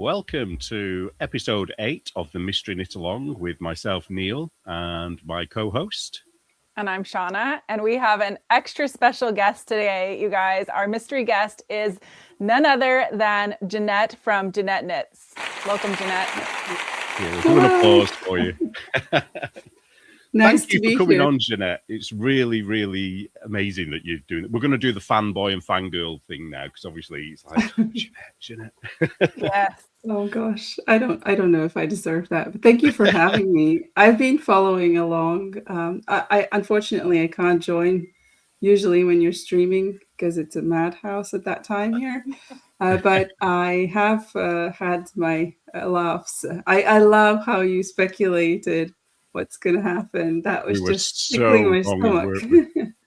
Welcome to episode 8 of the Mystery Knitalong with myself, Neil, and my co-host. And I'm Shauna, and we have an extra special guest today, you guys. Our mystery guest is none other than Jeanette from Zaneteknits. Welcome, Jeanette. Yeah, we'll do an applause for you. Nice Thank you for coming on, Jeanette. It's really, really amazing that you're doing it. We're going to do the fanboy and fangirl thing now, because obviously it's like, Jeanette. Yes. Oh gosh, I don't know if I deserve that, but thank you for having me. I've been following along. I unfortunately I can't join usually when you're streaming because it's a madhouse at that time here. But I have had my laughs. I love how you speculated what's going to happen. That was just tickling my stomach.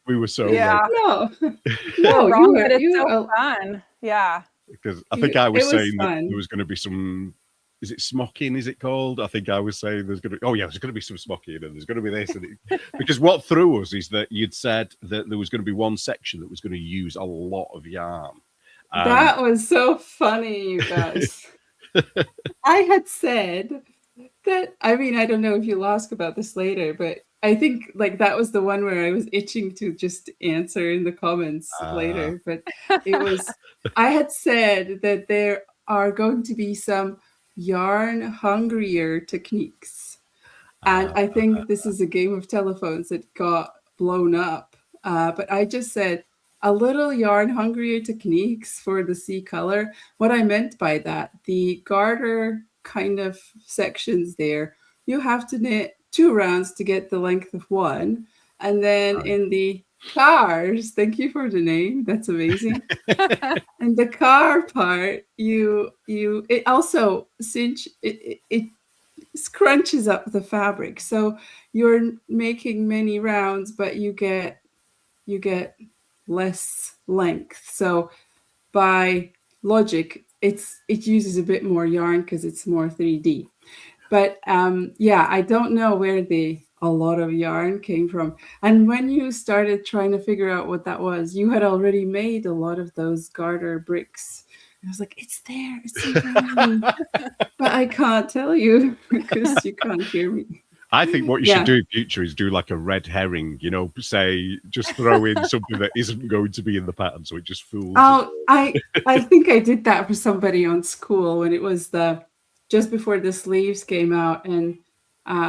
We were so wrong. No, wrong, but it's so fun. Yeah. Because I think I was saying that there was going to be some, is it smocking, is it called? I think I was saying there's going to be, there's going to be some smocking and there's going to be this. And because what threw us is that you'd said that there was going to be one section that was going to use a lot of yarn. That was so funny, you guys. I had said that, I mean, I don't know if you'll ask about this later, but I think like that was the one where I was itching to just answer in the comments later. But it was, I had said that there are going to be some yarn hungrier techniques. And I think this is a game of telephones that got blown up. But I just said a little yarn hungrier techniques for the sea color. What I meant by that, the garter kind of sections there, you have to knit 2 rounds to get the length of 1. And then in the cars, thank you for the name, that's amazing. And the car part, it also cinch it scrunches up the fabric. So you're making many rounds, but you get less length. So by logic, it uses a bit more yarn because it's more 3D. But I don't know where a lot of yarn came from. And when you started trying to figure out what that was, you had already made a lot of those garter bricks. I was like, it's there, it's in front of me. But I can't tell you because you can't hear me. I think what you should do in future is do like a red herring, say, just throw in something that isn't going to be in the pattern, so it just fools. Oh, I think I did that for somebody on school when it was just before the sleeves came out, and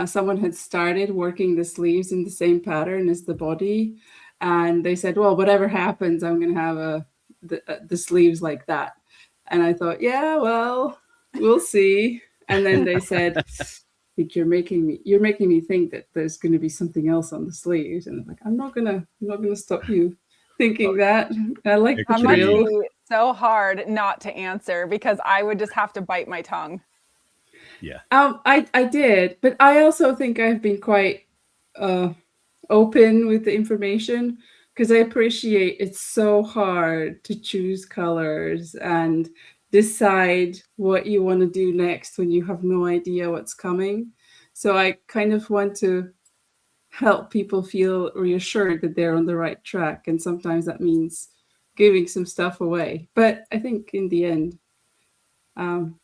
someone had started working the sleeves in the same pattern as the body, and they said, well, whatever happens, I'm going to have the sleeves like that. And I thought, yeah, well, we'll see. And then they said, I think you're making me think that there's going to be something else on the sleeves. And I'm like, I'm not gonna stop you thinking that. I like the drill. It must be so hard not to answer because I would just have to bite my tongue. Yeah. I did, but I also think I've been quite open with the information because I appreciate it's so hard to choose colors and decide what you want to do next when you have no idea what's coming. So I kind of want to help people feel reassured that they're on the right track. And sometimes that means giving some stuff away. But I think in the end,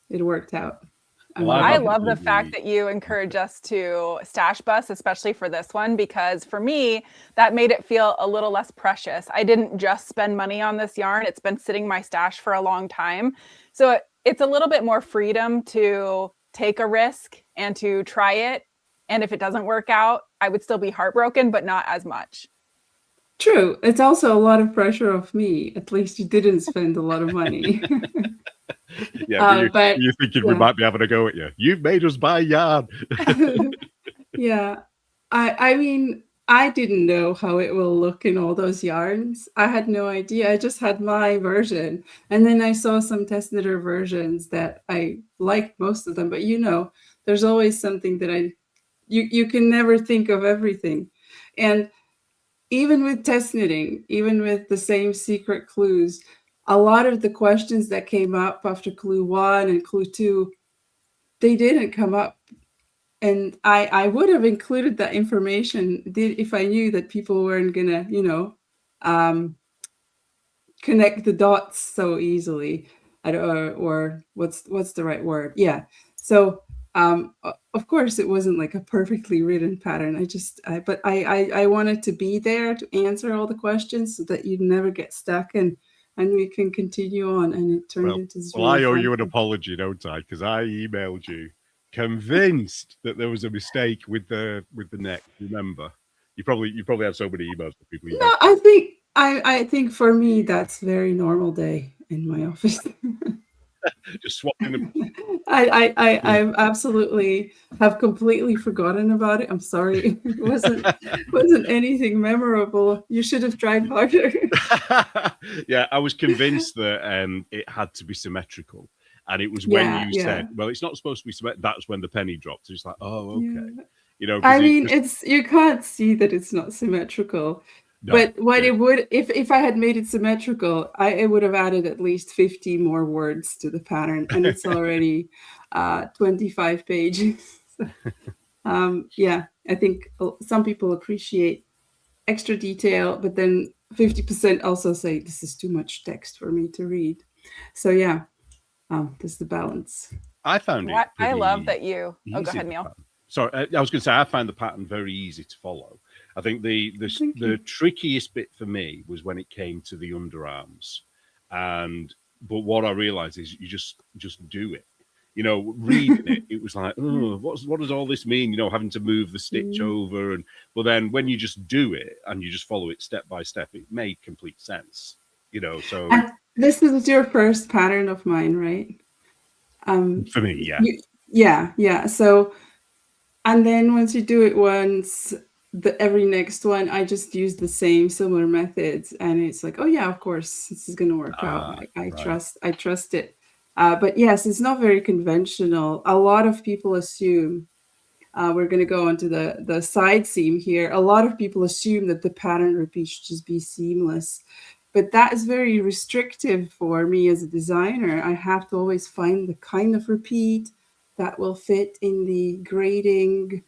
it worked out. I love the fact that you encourage us to stash bus, especially for this one, because for me, that made it feel a little less precious. I didn't just spend money on this yarn. It's been sitting in my stash for a long time. So it's a little bit more freedom to take a risk and to try it. And if it doesn't work out, I would still be heartbroken, but not as much. True. It's also a lot of pressure off me. At least you didn't spend a lot of money. But you're thinking we might be having a go at you. You've made us buy yarn. Yeah. I mean, I didn't know how it will look in all those yarns. I had no idea. I just had my version. And then I saw some test knitter versions that I liked most of them. But there's always something that you can never think of everything. And even with test knitting, even with the same secret clues, a lot of the questions that came up after clue 1 and clue 2, they didn't come up. And I would have included that information if I knew that people weren't going to, connect the dots so easily. or what's the right word? Yeah. So of course it wasn't like a perfectly written pattern. But I wanted to be there to answer all the questions so that you'd never get stuck, and we can continue on. And it turned into this really I owe fun you an thing. apology, don't I? Because I emailed you convinced that there was a mistake with the neck. Remember, you probably had so many emails from people. No, I think for me that's very normal day in my office. Just swapping them. I absolutely have completely forgotten about it. I'm sorry. It wasn't anything memorable. You should have tried harder. Yeah, I was convinced that it had to be symmetrical. And it was when you said, well, it's not supposed to be symmetrical. That's when the penny dropped. It's like, oh, okay. Yeah. You know, I mean, you can't see that it's not symmetrical. No, but what it would, if I had made it symmetrical, it would have added at least 50 more words to the pattern, and it's already 25 pages. Yeah, I think some people appreciate extra detail, but then 50% also say this is too much text for me to read. So yeah, there's the balance. I found it. I love that you. Oh, go ahead, Neil. Sorry, I was going to say I found the pattern very easy to follow. I think the trickiest bit for me was when it came to the underarms, but what I realized is you just do it. You know, reading it, it was like, oh, what does all this mean? You know, having to move the stitch over, but then when you just do it and you just follow it step by step, it made complete sense. You know, so and this is your first pattern of mine, right? For me, yeah. Yeah. So, and then once you do it once, every next one, I just use the same similar methods, and it's like, oh yeah, of course, this is going to work out. I trust it. But yes, it's not very conventional. A lot of people assume, we're going to go onto the side seam here. A lot of people assume that the pattern repeat should just be seamless, but that is very restrictive for me as a designer. I have to always find the kind of repeat that will fit in the grading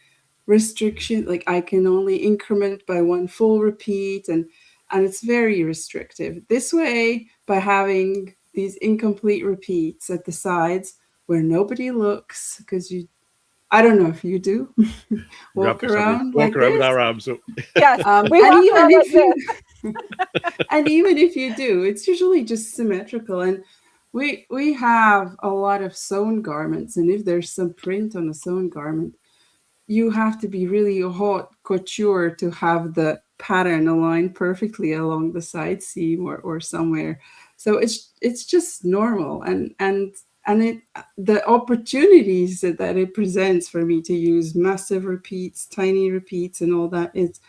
restriction. Like I can only increment by one full repeat, and it's very restrictive. This way, by having these incomplete repeats at the sides where nobody looks, because I don't know if you do walk around with our arms up. Yes, and even if you do, it's usually just symmetrical. And we have a lot of sewn garments, and if there's some print on a sewn garment, you have to be really haute couture to have the pattern align perfectly along the side seam or somewhere. So it's just normal, and the opportunities that it presents for me to use massive repeats, tiny repeats, and all that, it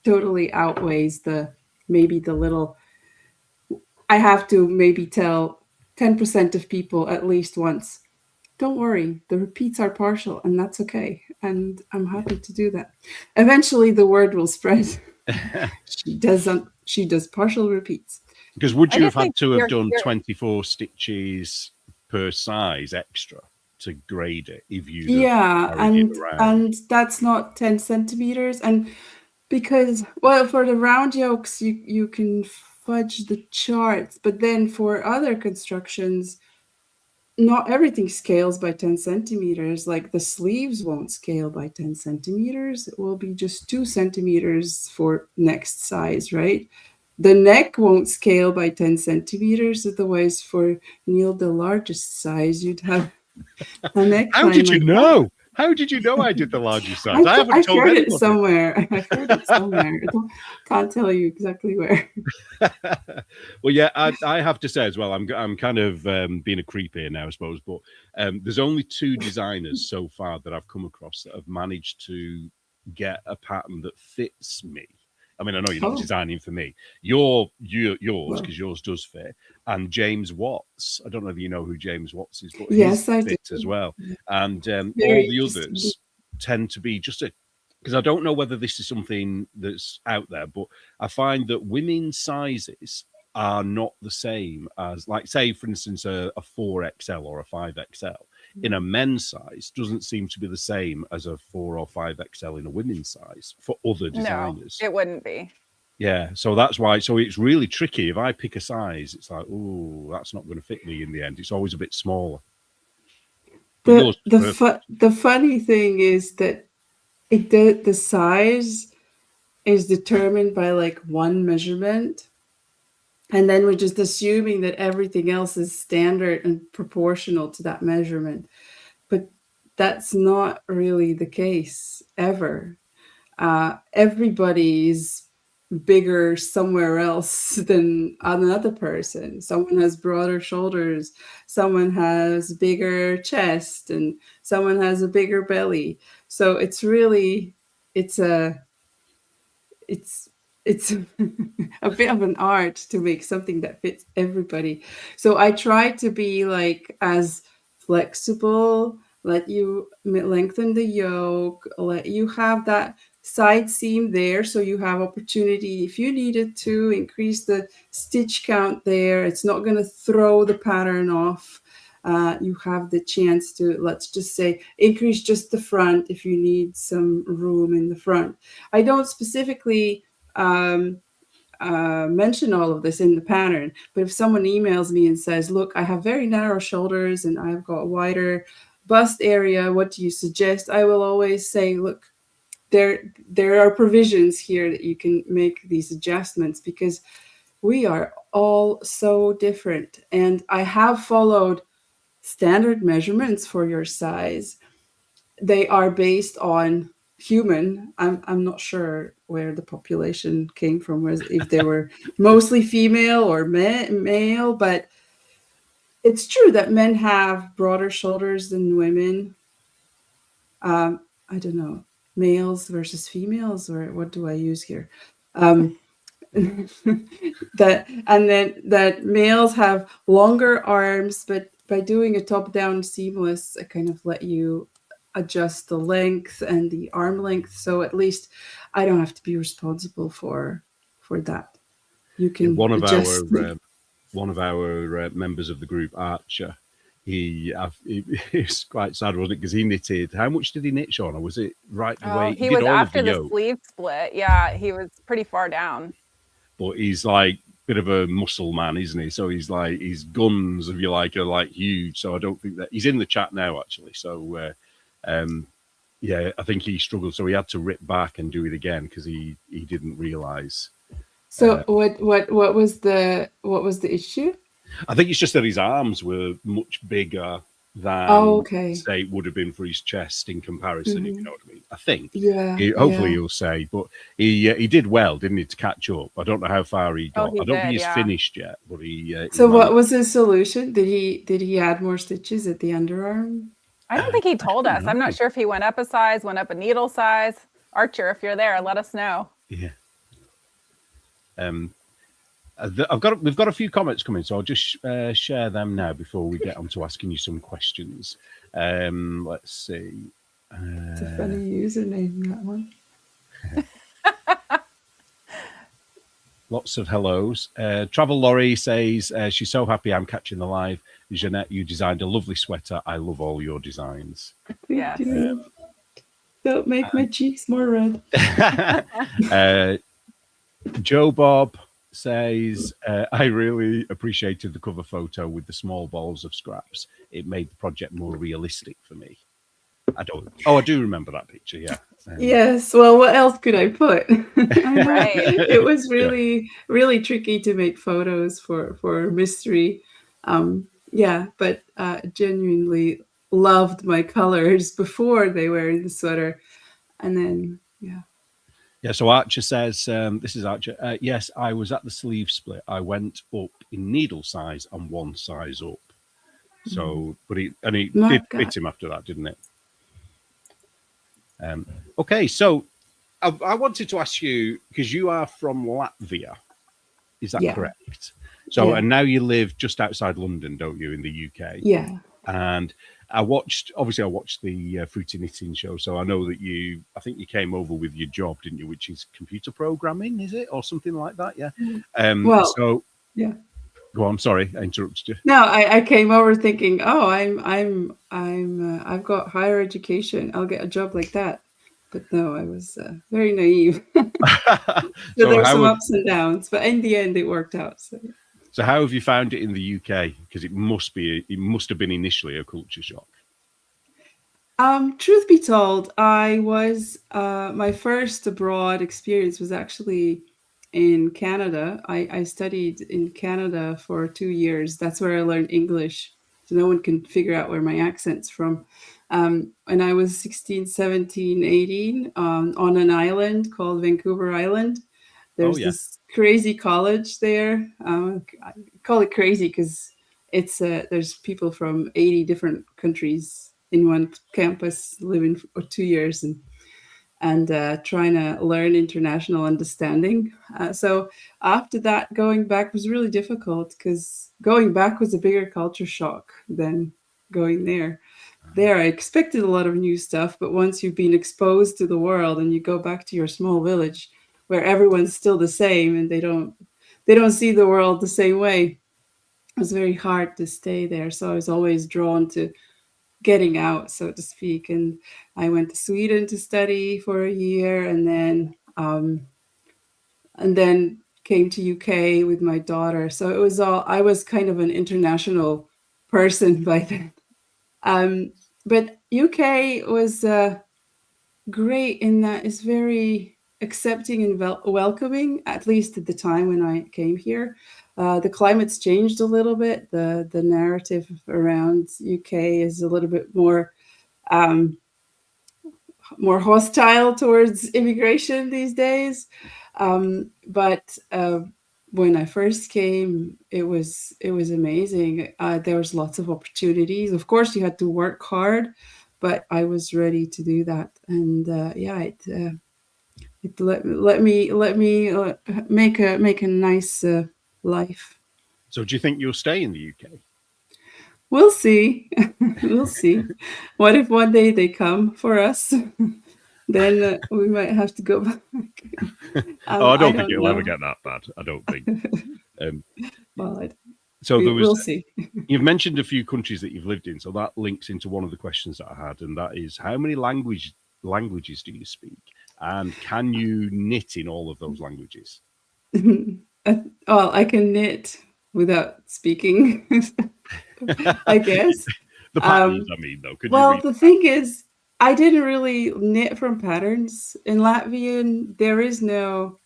totally outweighs maybe the little. I have to maybe tell 10% of people at least once, don't worry, the repeats are partial, and that's okay. And I'm happy to do that. Eventually the word will spread. She does partial repeats. Because would you have had to have done 24 stitches per size extra to grade it if you and that's not 10 centimeters, and because, well, for the round yokes you can fudge the charts, but then for other constructions not everything scales by 10 centimeters. Like the sleeves won't scale by 10 centimeters. It will be just 2 centimeters for next size, right? The neck won't scale by 10 centimeters. Otherwise, for Neil, the largest size, you'd have a neck. How did you know? How did you know I did the largest size? I haven't told heard it somewhere. I've heard it somewhere. Can't tell you exactly where. Well, yeah, I have to say as well, I'm kind of being a creep here now, I suppose, but there's only 2 designers so far that I've come across that have managed to get a pattern that fits me. I mean, I know you're not designing for me. Yours, because yours does fit. And James Watts. I don't know if you know who James Watts is, but yes, his fits as well. And all the others tend to be just because I don't know whether this is something that's out there, but I find that women's sizes are not the same as, like, say, for instance, a 4XL or a 5XL in a men's size doesn't seem to be the same as a 4 or 5XL in a women's size for other designers. No, it wouldn't be. Yeah, so that's why. So it's really tricky. If I pick a size, it's like, oh, that's not going to fit me in the end. It's always a bit smaller. The funny thing is that the size is determined by like one measurement, and then we're just assuming that everything else is standard and proportional to that measurement. But that's not really the case ever. Everybody's bigger somewhere else than another person. Someone has broader shoulders, someone has bigger chest, and someone has a bigger belly. So it's really, it's a bit of an art to make something that fits everybody. So I try to be like as flexible, let you lengthen the yoke, let you have that side seam there, so you have opportunity if you needed to increase the stitch count there. It's not going to throw the pattern off. You have the chance to, let's just say, increase just the front if you need some room in the front. I don't specifically mention all of this in the pattern, but if someone emails me and says, look, I have very narrow shoulders and I've got a wider bust area, what do you suggest? I will always say, look, there are provisions here that you can make these adjustments, because we are all so different. And I have followed standard measurements for your size. They are based on human. I'm not sure where the population came from, if they were mostly female or male, but it's true that men have broader shoulders than women. I don't know, males versus females, or what do I use here? that males have longer arms, but by doing a top-down seamless, I kind of let you adjust the length and the arm length, so at least I don't have to be responsible for that. You can one of adjust. One of our members of the group, Archer, it's quite sad, wasn't it? Because he knitted. How much did he knit, Shauna? Was it right the way? He was after the sleeve split. Yeah, he was pretty far down. But he's like a bit of a muscle man, isn't he? So he's like, his guns, if you like, are like huge. So I don't think that he's in the chat now, actually. So yeah, I think he struggled. So he had to rip back and do it again because he didn't realize. So what was the issue? I think it's just that his arms were much bigger than say it would have been for his chest in comparison. If you know what I mean. I think. Yeah. Hopefully he'll say, but he did well, didn't he, to catch up? I don't know how far he got. I don't think he's finished yet, but he. So what was his solution? Did he add more stitches at the underarm? I don't think he told us. I'm not sure if he went up a size, went up a needle size. Archer, if you're there, let us know. Yeah. We've got a few comments coming, so I'll just share them now before we get on to asking you some questions. Let's see. It's a funny username, that one. Lots of hellos. Travel Lorry says she's so happy I'm catching the live. Jeanette, you designed a lovely sweater. I love all your designs. Yes. Don't make my cheeks more red. Joe Bob says, I really appreciated the cover photo with the small balls of scraps. It made the project more realistic for me. I do remember that picture, yeah. Yes, well, what else could I put? Right. It was really tricky to make photos for mystery. Yeah, but genuinely loved my colors before they were in the sweater. And then, yeah. Yeah, so Archer says, this is Archer. Yes, I was at the sleeve split. I went up in needle size and one size up. So, but it did fit him after that, didn't it? Okay, so I wanted to ask you, because you are from Latvia, is that correct? So, and now you live just outside London, don't you, in the UK? Yeah. And I watched the Fruity Knitting show, so I know that I think you came over with your job, didn't you, which is computer programming, is it, or something like that? Yeah. Yeah. Go on. Sorry, I interrupted you. No, I came over thinking, oh, I've got higher education. I'll get a job like that. But no, I was very naive. So So there's some ups and downs, but in the end, it worked out. So how have you found it in the UK? Because it must have been initially a culture shock. Truth be told, I was my first abroad experience was actually in Canada. I studied in Canada for 2 years. That's where I learned English. So no one can figure out where my accent's from. And I was 16, 17, 18 on an island called Vancouver Island. There's this crazy college there. I call it crazy because it's there's people from 80 different countries in one campus living for 2 years and trying to learn international understanding. So after that, going back was really difficult because going back was a bigger culture shock than going there. There, I expected a lot of new stuff, but once you've been exposed to the world and you go back to your small village where everyone's still the same and they don't see the world the same way, it was very hard to stay there. So I was always drawn to getting out, so to speak. And I went to Sweden to study for a year, and then came to UK with my daughter. So it was I was kind of an international person by then. But UK was great in that it's very accepting and welcoming, at least at the time when I came here. The climate's changed a little bit. The narrative around UK is a little bit more hostile towards immigration these days. But when I first came, it was amazing. There was lots of opportunities. Of course, you had to work hard, but I was ready to do that. And it let me make a nice life. So do you think you'll stay in the UK? We'll see. We'll see. What if one day they come for us? Then we might have to go back. I don't think it'll ever get that bad. I don't think. Well, we'll see. You've mentioned a few countries that you've lived in, so that links into one of the questions that I had, and that is, how many languages do you speak, and can you knit in all of those languages? Well, I can knit without speaking, I guess. The patterns, I mean, though. The thing is, I didn't really knit from patterns. In Latvian, there is no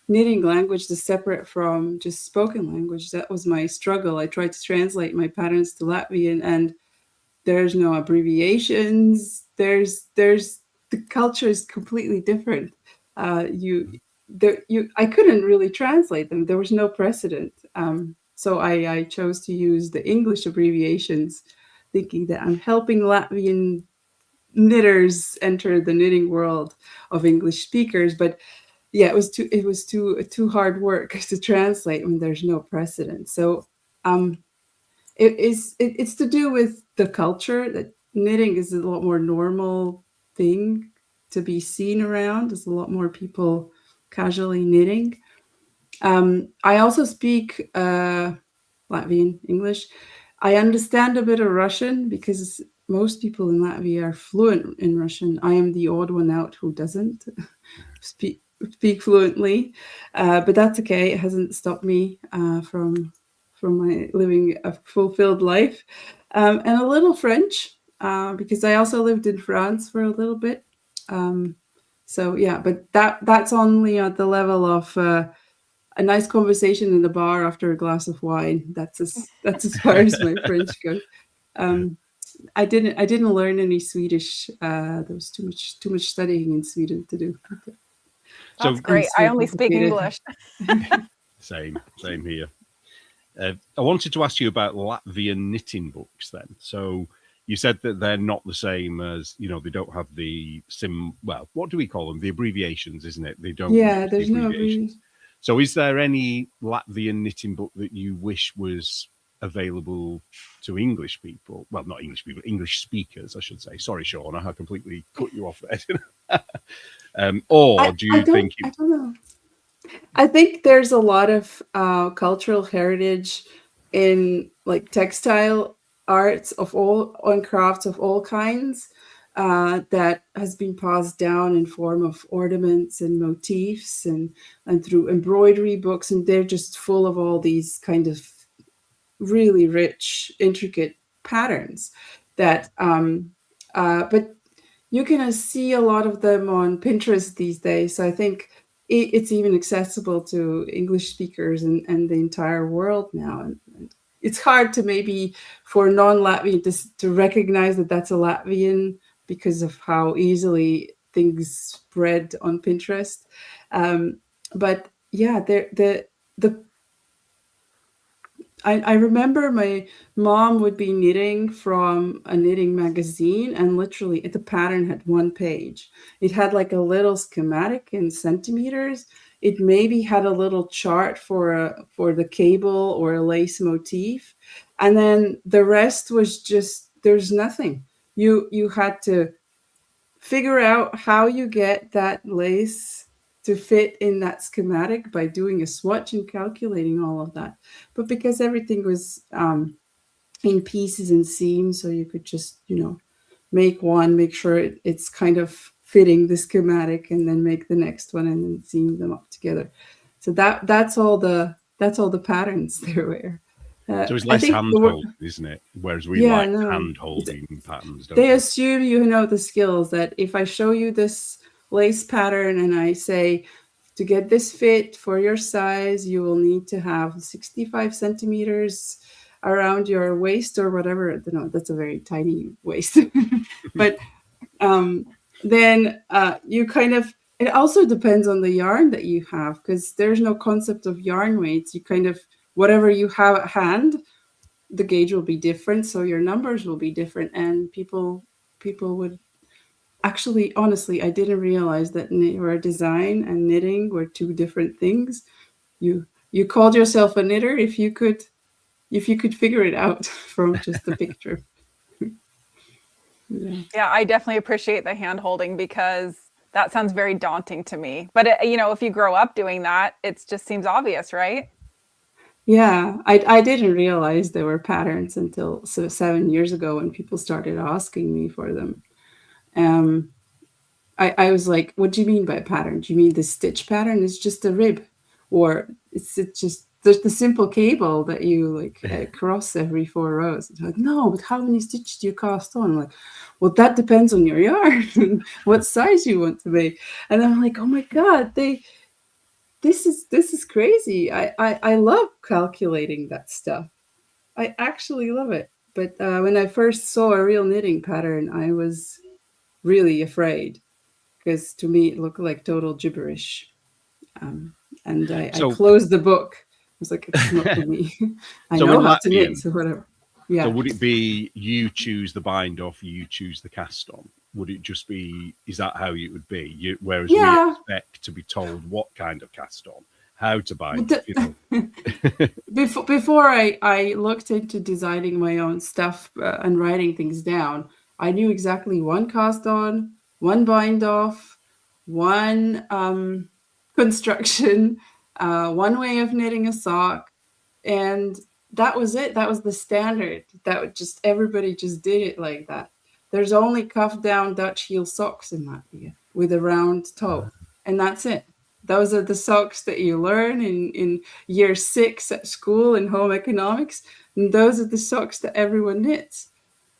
knitting language that's separate from just spoken language. That was my struggle. I tried to translate my patterns to Latvian, and there's no abbreviations. The culture is completely different. I couldn't really translate them. There was no precedent. So I chose to use the English abbreviations, thinking that I'm helping Latvian knitters enter the knitting world of English speakers. But yeah, it was too hard work to translate when there's no precedent. So it's to do with the culture, that knitting is a lot more normal thing to be seen around. There's a lot more people casually knitting. I also speak Latvian, English. I understand a bit of Russian because most people in Latvia are fluent in Russian. I am the odd one out who doesn't speak fluently, but that's okay. It hasn't stopped me from my living a fulfilled life. And a little French, because I also lived in France for a little bit. So yeah, but that's only at the level of a nice conversation in the bar after a glass of wine. That's as far as my French goes. I didn't learn any Swedish. There was too much studying in Sweden to do. That's great. I only speak English. Same here. I wanted to ask you about Latvian knitting books then. So you said that they're not the same as, they don't have the what do we call them? The abbreviations, isn't it? They don't. Yeah, there's no abbreviations. So is there any Latvian knitting book that you wish was available to English people? Well, not English people, English speakers, I should say. Sorry, Shauna, I completely cut you off there. Or do you think... I don't know. I think there's a lot of cultural heritage in like textile arts and crafts of all kinds. that has been passed down in form of ornaments and motifs and through embroidery books, and they're just full of all these kind of really rich, intricate patterns that but you can see a lot of them on Pinterest these days. So I think it's even accessible to English speakers and the entire world now. And it's hard to maybe for non-Latvian to recognize that that's a Latvian because of how easily things spread on Pinterest. But yeah, I remember my mom would be knitting from a knitting magazine, and literally the pattern had one page. It had like a little schematic in centimeters. It maybe had a little chart for the cable or a lace motif. And then the rest was just, there's nothing. You had to figure out how you get that lace to fit in that schematic by doing a swatch and calculating all of that. But because everything was in pieces and seams, so you could just, make one, make sure it's kind of fitting the schematic, and then make the next one and then seam them up together. So that's all the patterns there were. So it's less hand-holding, isn't it? Whereas we like hand-holding patterns. They assume you know the skills, that if I show you this lace pattern and I say, to get this fit for your size, you will need to have 65 centimeters around your waist or whatever. I don't know, that's a very tiny waist. But then you kind of, it also depends on the yarn that you have, because there's no concept of yarn weights. You kind of, whatever you have at hand, the gauge will be different, so your numbers will be different, and people would actually, honestly, I didn't realize that design and knitting were two different things. You called yourself a knitter if you could figure it out from just the picture. Yeah, I definitely appreciate the hand holding, because that sounds very daunting to me. But if you grow up doing that, it just seems obvious, right? Yeah, I didn't realize there were patterns until 7 years ago when people started asking me for them. I was like, what do you mean by pattern? Do you mean the stitch pattern is just a rib? Or it's just the simple cable that you cross every 4 rows? It's like, no, but how many stitches do you cast on? I'm like, well, that depends on your yarn, what size you want to make. And I'm like, oh my God, this is crazy. I love calculating that stuff. I actually love it. But when I first saw a real knitting pattern, I was really afraid, because to me it looked like total gibberish. And I closed the book. I was like, it's not for me. I know how to knit, so whatever. Yeah. So would it be you choose the bind off, you choose the cast on? Would it just be, is that how it would be? Whereas we expect to be told what kind of cast on, how to bind. Before I looked into designing my own stuff and writing things down, I knew exactly one cast on, one bind off, one construction, one way of knitting a sock, and that was it. That was the standard. Everybody just did it like that. There's only cuff down Dutch heel socks in Latvia with a round toe, and that's it. Those are the socks that you learn in year 6 at school in home economics, and those are the socks that everyone knits.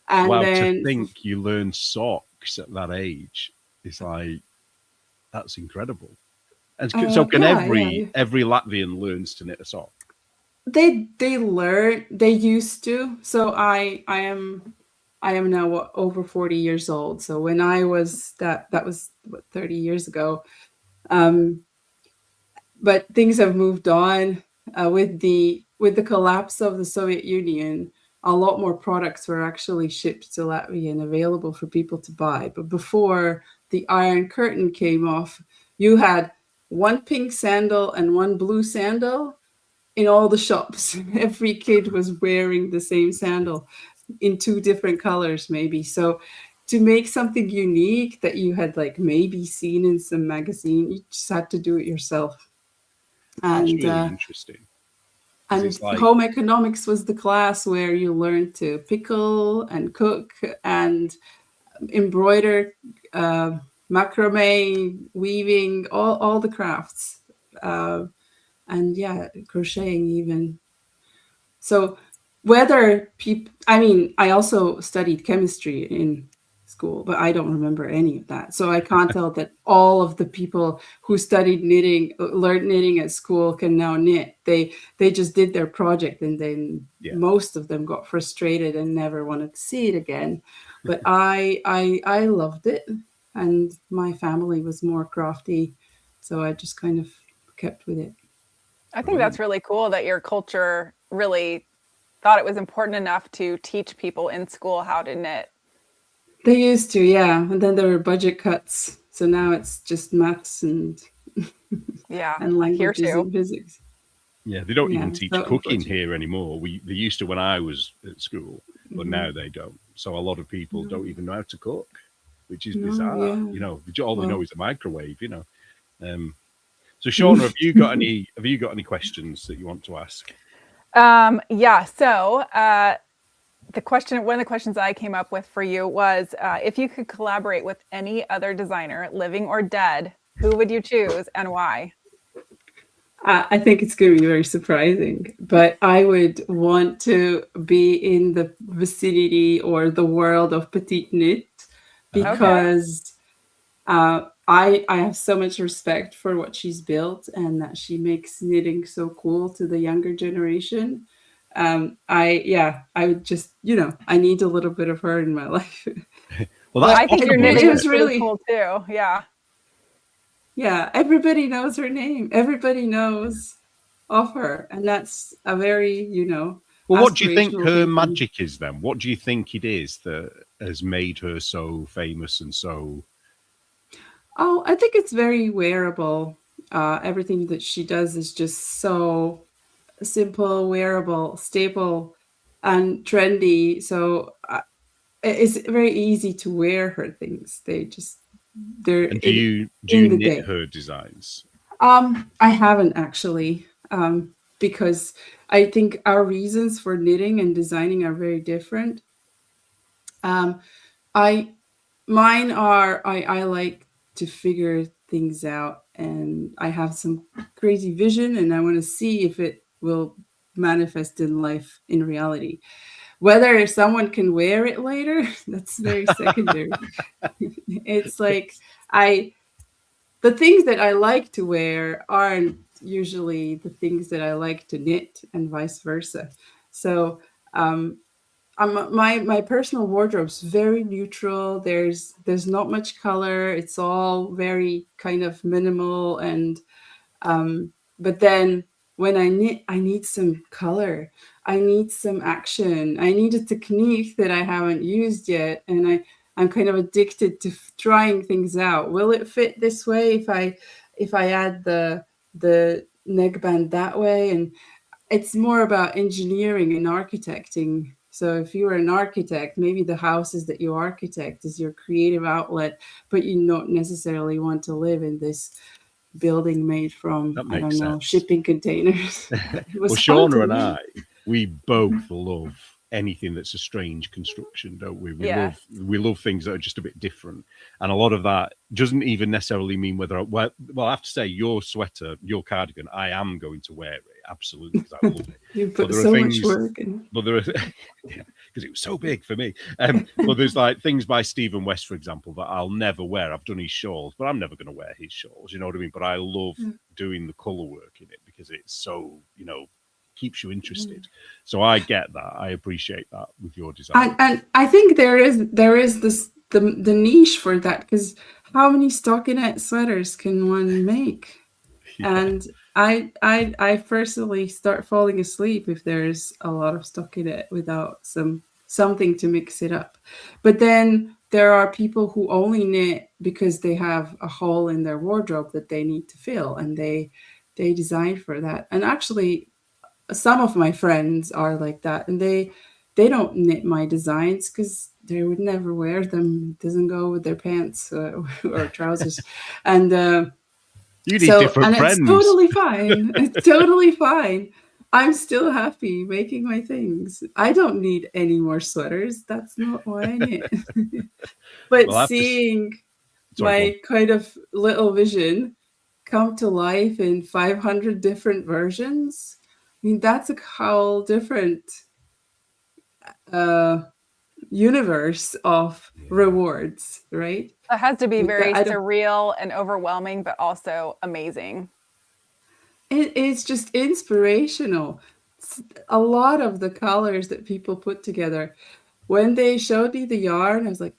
And then, to think you learn socks at that age is like, that's incredible. And so can every Latvian learns to knit a sock? They learn. They used to. So I am now over 40 years old. So when I was that was 30 years ago. But things have moved on with the collapse of the Soviet Union. A lot more products were actually shipped to Latvia and available for people to buy. But before the Iron Curtain came off, you had one pink sandal and one blue sandal in all the shops. Every kid was wearing the same sandal in 2 different colors, maybe. So to make something unique that you had maybe seen in some magazine, you just had to do it yourself. And that's really interesting. And home economics was the class where you learned to pickle and cook and embroider, macrame, weaving, all the crafts, and yeah, crocheting even. So whether people, I mean, I also studied chemistry in school, but I don't remember any of that. So I can't tell that all of the people who studied knitting, learned knitting at school can now knit. They just did their project, and then most of them got frustrated and never wanted to see it again. But I loved it, and my family was more crafty, so I just kind of kept with it. I think that's really cool that your culture really thought it was important enough to teach people in school how to knit. They used to, yeah. And then there were budget cuts. So now it's just maths and and languages and physics. Yeah, they don't even teach cooking here anymore. They used to when I was at school, but now they don't. So a lot of people don't even know how to cook, which is bizarre. You know, all they know is a microwave, you know. So Shauna, have you got any questions that you want to ask? Yeah. So one of the questions I came up with for you was, if you could collaborate with any other designer, living or dead, who would you choose and why? I think it's going to be very surprising, but I would want to be in the vicinity or the world of Petite Knit, because I have so much respect for what she's built and that she makes knitting so cool to the younger generation. I would just, I need a little bit of her in my life. Well, I think your knitting is really cool too. Yeah. Yeah. Everybody knows her name. Everybody knows of her. And that's a very, Well, what do you think her magic is then? What do you think it is that has made her so famous and so... Oh, I think it's very wearable. Everything that she does is just so simple, wearable, staple, and trendy. So it's very easy to wear her things. They're. And do you knit her designs? I haven't actually, because I think our reasons for knitting and designing are very different. I like to figure things out, and I have some crazy vision, and I want to see if it will manifest in life, in reality. Whether someone can wear it later, that's very secondary. It's like the things that I like to wear aren't usually the things that I like to knit, and vice versa. So my personal wardrobe's very neutral. There's not much color. It's all very kind of minimal, and but then when I knit, I need some color. I need some action. I need a technique that I haven't used yet, and I'm kind of addicted to trying things out. Will it fit this way if I add the neckband that way? And it's more about engineering and architecting. So if you are an architect, maybe the houses that you architect is your creative outlet, but you don't necessarily want to live in this building made from, I don't know, shipping containers. Well, Shauna and I, we both love anything that's a strange construction, don't we? We love things that are just a bit different, and a lot of that doesn't even necessarily mean whether well, I have to say, your sweater, your cardigan, I am going to wear it absolutely, because I love it. You put so much work in. But there are, because it was so big for me. But there's like things by Stephen West, for example, that I'll never wear. I've done his shawls, but I'm never going to wear his shawls. You know what I mean? But I love doing the color work in it, because it's so, keeps you interested. So I get that. I appreciate that with your design. And I think there is this the niche for that, because how many stockinette sweaters can one make? And I personally start falling asleep if there's a lot of stockinette without something to mix it up. But then there are people who only knit because they have a hole in their wardrobe that they need to fill, and they design for that. And actually, some of my friends are like that, and they don't knit my designs because they would never wear them. It doesn't go with their pants or trousers. And you need different friends. It's totally fine. It's totally fine. I'm still happy making my things. I don't need any more sweaters. That's not why I knit. But Well, seeing Sorry, my kind of little vision come to life in 500 different versions, I mean, that's a whole different universe of rewards, right? It has to be very I don't, surreal and overwhelming, but also amazing. it's just inspirational. A lot of the colors that people put together, when they showed me the yarn, I was like,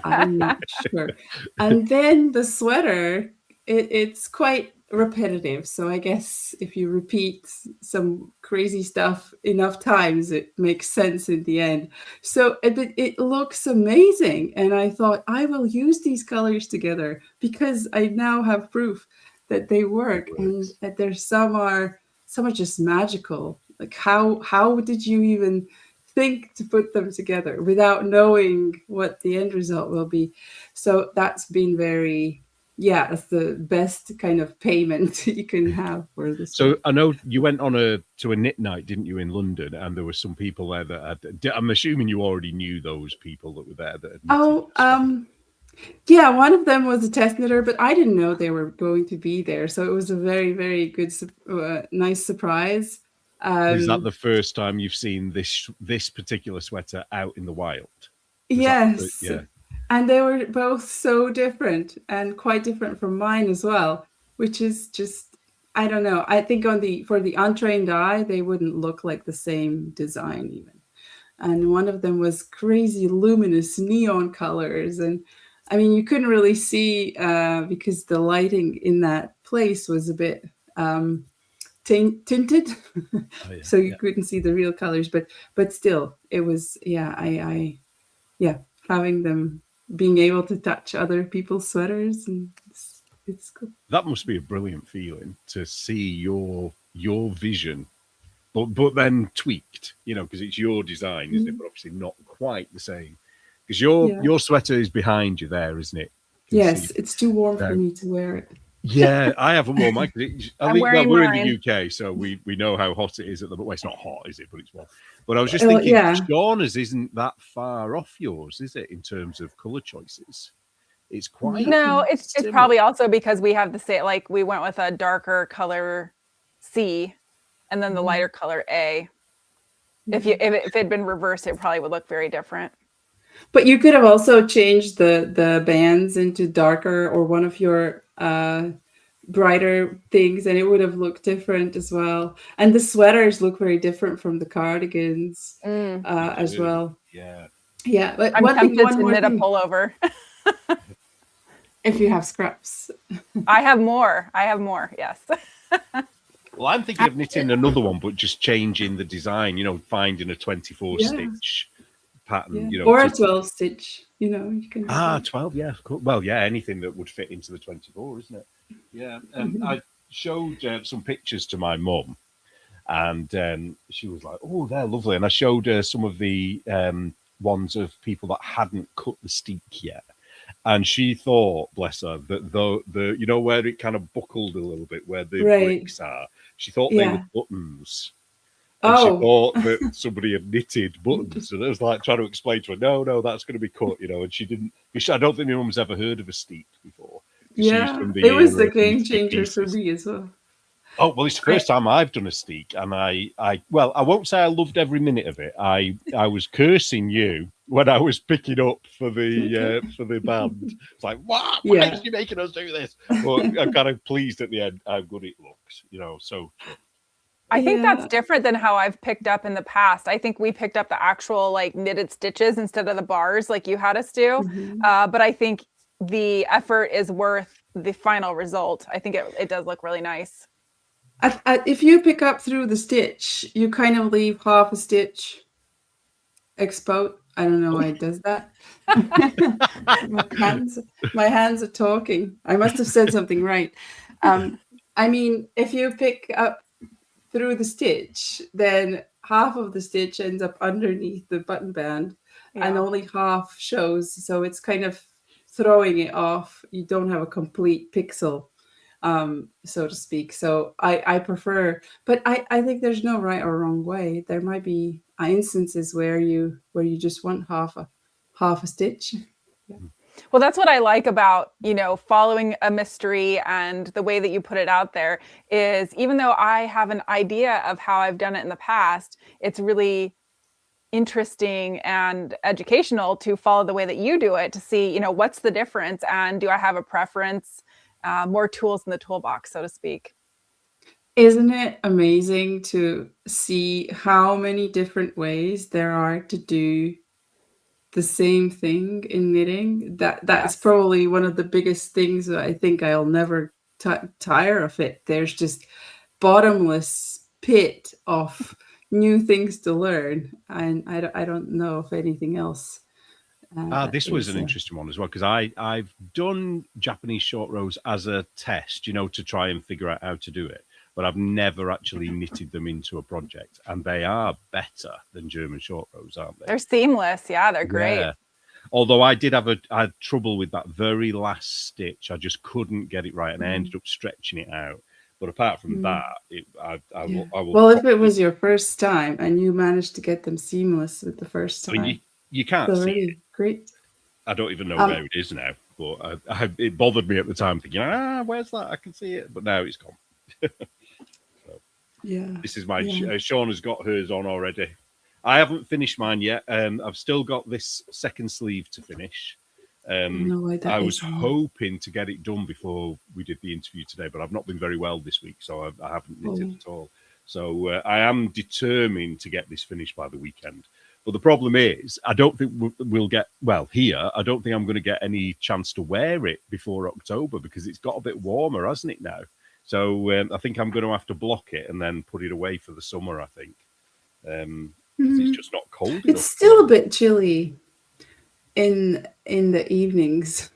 I'm not sure. And then the sweater, it's quite repetitive. So I guess if you repeat some crazy stuff enough times, it makes sense in the end. So it looks amazing. And I thought, I will use these colors together because I now have proof that they work, and that there's some are just magical. Like how did you even think to put them together without knowing what the end result will be? So that's been very, yeah, it's the best kind of payment you can have for this. So I know you went on to a knit night, didn't you, in London? And there were some people there that I'm assuming you already knew those people that were there. That had knitted. Yeah, one of them was a test knitter, but I didn't know they were going to be there. So it was a very, very good, nice surprise. Is that the first time you've seen this particular sweater out in the wild? Yes. Yeah. And they were both so different and quite different from mine as well, which is just, I don't know. I think for the untrained eye, they wouldn't look like the same design even. And one of them was crazy luminous neon colors. And I mean, you couldn't really see because the lighting in that place was a bit tinted. Oh, yeah. So you couldn't see the real colors, but still it was, having them, being able to touch other people's sweaters, and it's cool. That must be a brilliant feeling to see your vision, but then tweaked, because it's your design, isn't it? But obviously not quite the same, because your sweater is behind you there, isn't it? Yes, it's too warm for me to wear it. Yeah, I haven't worn mine. We're in the UK, so we know how hot it is at the moment. Well, it's not hot, is it? But it's warm. But I was just thinking, Shauna's isn't that far off yours, is it, in terms of colour choices? It's quite. No, it's probably also because we have the same. Like we went with a darker color C, and then the lighter color A. If it had been reversed, it probably would look very different. But you could have also changed the bands into darker or one of your brighter things, and it would have looked different as well. And the sweaters look very different from the cardigans as well. Yeah. But I'm tempted to knit a pullover. If you have scraps. I have more. Yes. Well, I'm thinking of knitting another one, but just changing the design. Finding a 24 stitch pattern. Or a 12 stitch. You can. 12. Yeah. Cool. Well, yeah. Anything that would fit into the 24, isn't it? Yeah. I showed some pictures to my mum, and she was like, "Oh, they're lovely." And I showed her some of the ones of people that hadn't cut the steek yet. And she thought, bless her, that the where it kind of buckled a little bit, where the bricks are, she thought they were buttons. And she thought that somebody had knitted buttons. And I was like trying to explain to her, no, that's going to be cut, and she didn't. I don't think my mum's ever heard of a steek before. Yeah, it was the game changer for me as well. Oh, well, it's the first time I've done a steek, and I won't say I loved every minute of it. I was cursing you when I was picking up for the band. It's like, what? Why are you making us do this? But I'm kind of pleased at the end how good it looks, so. I think that's different than how I've picked up in the past. I think we picked up the actual like knitted stitches instead of the bars like you had us do. But I think the effort is worth the final result. I think it does look really nice. If you pick up through the stitch, you kind of leave half a stitch exposed. I don't know why it does that. My hands are talking. I must have said something right. I mean, if you pick up through the stitch, then half of the stitch ends up underneath the button band and only half shows. So it's kind of throwing it off. You don't have a complete pixel. so to speak. So I prefer, but I think there's no right or wrong way. There might be instances where you just want half a stitch. Yeah. Well, that's what I like about, following a mystery, and the way that you put it out there is, even though I have an idea of how I've done it in the past, it's really interesting and educational to follow the way that you do it, to see, what's the difference, and do I have a preference, more tools in the toolbox, so to speak. Isn't it amazing to see how many different ways there are to do the same thing in knitting? That's probably one of the biggest things that I think I'll never tire of it. There's just bottomless pit of new things to learn, and I don't know of anything else. This was an interesting one as well, because I've done Japanese short rows as a test, to try and figure out how to do it, but I've never actually knitted them into a project, and they are better than German short rows, aren't they? They're seamless. Yeah, they're great. Yeah. Although I had trouble with that very last stitch. I just couldn't get it right, and I ended up stretching it out. But apart from that, I will. Well, if it was your first time and you managed to get them seamless with the first time, I mean, you can't see it. Great. I don't even know where it is now, but it bothered me at the time, thinking, where's that? I can see it, but now it's gone. So, yeah. This is my Shauna's got hers on already. I haven't finished mine yet. I've still got this second sleeve to finish. I was hoping to get it done before we did the interview today, but I've not been very well this week, so I haven't knitted at all. So I am determined to get this finished by the weekend. But the problem is, I don't think we'll get, here, I don't think I'm going to get any chance to wear it before October, because it's got a bit warmer, hasn't it, now? So I think I'm going to have to block it and then put it away for the summer, I think. It's just not cold enough. It's still a bit chilly in the evenings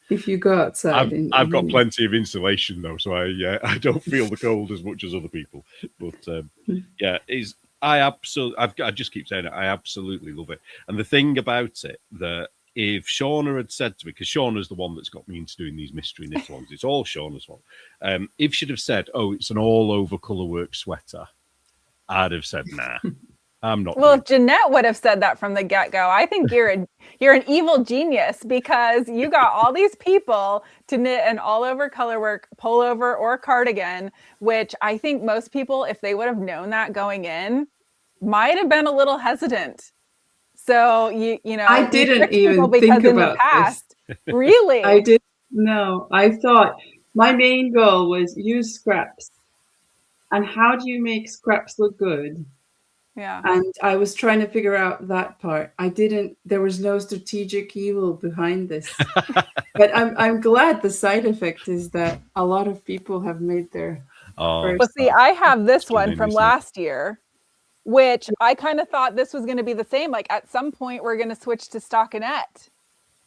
if you go outside. I've got plenty of insulation, though, so I don't feel the cold as much as other people. But I just keep saying it. I absolutely love it. And the thing about it, that if Shauna had said to me, because Shauna's the one that's got me into doing these mystery knit-alongs, it's all Shauna's fault. If she'd have said, it's an all-over colourwork sweater, I'd have said, nah, I'm not. Well, if Jeanette would have said that from the get-go, I think you're an evil genius, because you got all these people to knit an all-over colorwork pullover or cardigan, which I think most people, if they would have known that going in, might have been a little hesitant. So I didn't even think about this. Really? I didn't. No, I thought my main goal was use scraps. And how do you make scraps look good? Yeah. And I was trying to figure out that part. There was no strategic evil behind this. But I'm glad the side effect is that a lot of people have made their Well, see, I have this one from last year, which I kind of thought this was going to be the same. Like, at some point we're going to switch to stockinette.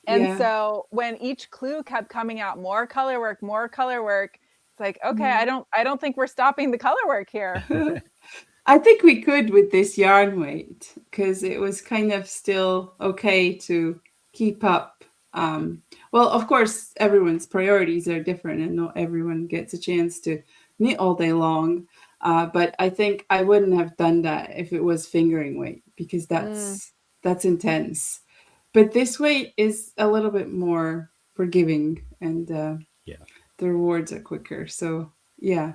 And so when each clue kept coming out, more colorwork, it's like, okay, I don't think we're stopping the colorwork here. I think we could with this yarn weight, because it was kind of still okay to keep up. Well, of course, everyone's priorities are different, and not everyone gets a chance to knit all day long. But I think I wouldn't have done that if it was fingering weight, because that's intense. But this weight is a little bit more forgiving, and the rewards are quicker. So yeah.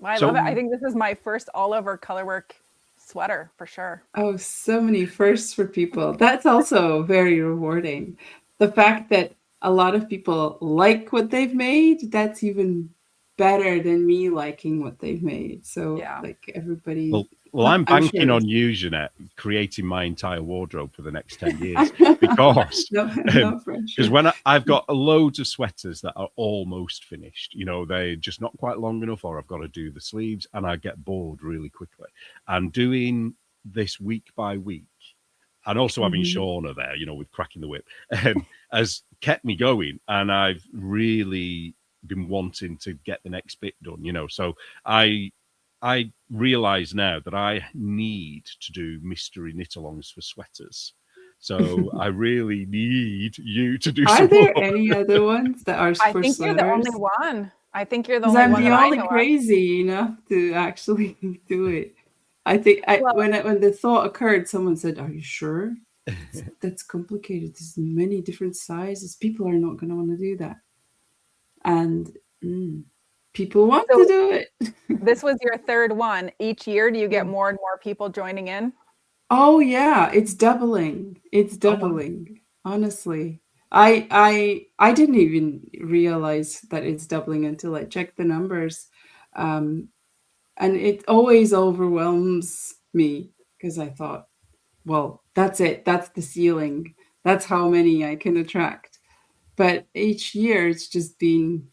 Well, I love it. I think this is my first all-over colorwork sweater for sure. Oh, so many firsts for people. That's also very rewarding. The fact that a lot of people like what they've made, that's even better than me liking what they've made. So like everybody. Well, I'm banking on you, Jeanette, creating my entire wardrobe for the next 10 years, because when I've got loads of sweaters that are almost finished, they're just not quite long enough, or I've got to do the sleeves, and I get bored really quickly. And doing this week by week, and also having Shauna there, with cracking the whip, has kept me going, and I've really been wanting to get the next bit done, so I realize now that I need to do mystery knit-alongs for sweaters. So I really need you to do Are some there more. any other ones that are I for think sweaters? you're the only one. I think you're the Because only I'm one the that I only know of. crazy enough to actually do it. I think Well- when the thought occurred, someone said, "Are you sure? That's complicated. There's many different sizes. People are not going to want to do that." And people want to do it. This was your third one. Each year, do you get more and more people joining in? Oh yeah, it's doubling. It's doubling. Honestly. I didn't even realize that it's doubling until I checked the numbers. And it always overwhelms me because I thought, well, that's it. That's the ceiling. That's how many I can attract. But each year it's just been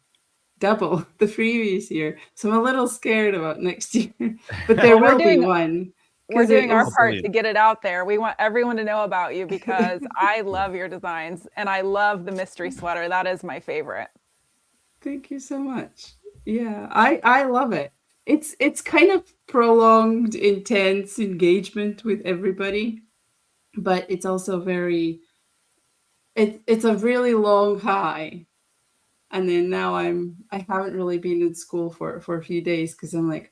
double the previous year. So I'm a little scared about next year. But there will be one. We're doing our part to get it out there. We want everyone to know about you because I love your designs and I love the mystery sweater. That is my favorite. Thank you so much. Yeah, I love it. It's kind of prolonged, intense engagement with everybody, but it's also it's a really long high. And then now I haven't really been in school for a few days because I'm like,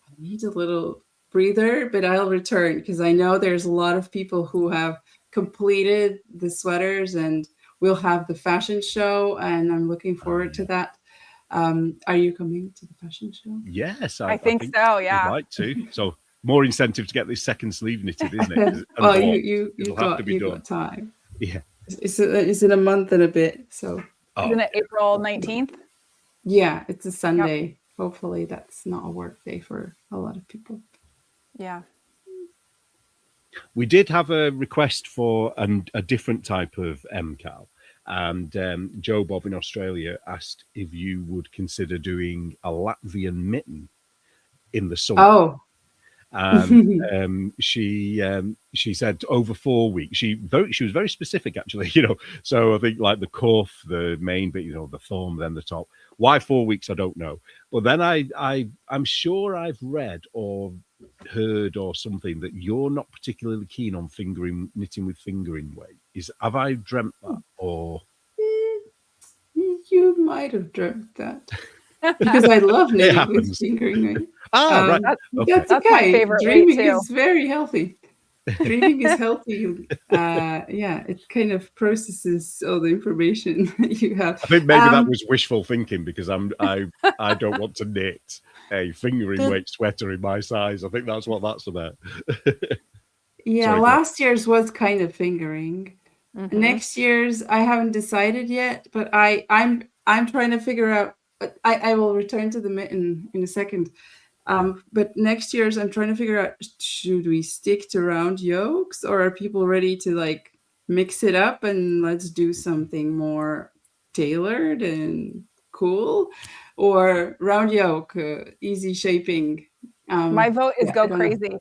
I need a little breather, but I'll return because I know there's a lot of people who have completed the sweaters and we'll have the fashion show and I'm looking forward to that. Are you coming to the fashion show? Yes, I think so. Yeah, I'd like to. So more incentive to get this second sleeve knitted, isn't it? Well, you got time. Yeah, it's in a month and a bit. So isn't it April 19th? Yeah, it's a Sunday. Yep. Hopefully, that's not a work day for a lot of people. Yeah. We did have a request for a different type of MKAL. And Joe Bob in Australia asked if you would consider doing a Latvian mitten in the summer. Oh. And she said over 4 weeks. She was very specific, actually. So I think like the cuff, the main bit, the thumb, then the top. Why 4 weeks? I don't know. But then I'm sure I've read or heard or something that you're not particularly keen on knitting with fingering weight. Have I dreamt that or? You might have dreamt that because I love knitting with fingering weight. Right. That's okay. My favorite Dreaming way too. is very healthy. Dreaming is healthy. Yeah, it kind of processes all the information you have. I think maybe that was wishful thinking because I don't want to knit a fingering weight sweater in my size. I think that's what that's about. Yeah, sorry, last year's was kind of fingering. Mm-hmm. Next year's I haven't decided yet, but I'm trying to figure out. But I will return to the mitten in a second. But next year's I'm trying to figure out, should we stick to round yokes or are people ready to like mix it up and let's do something more tailored and cool, or round yoke, easy shaping. My vote is go crazy.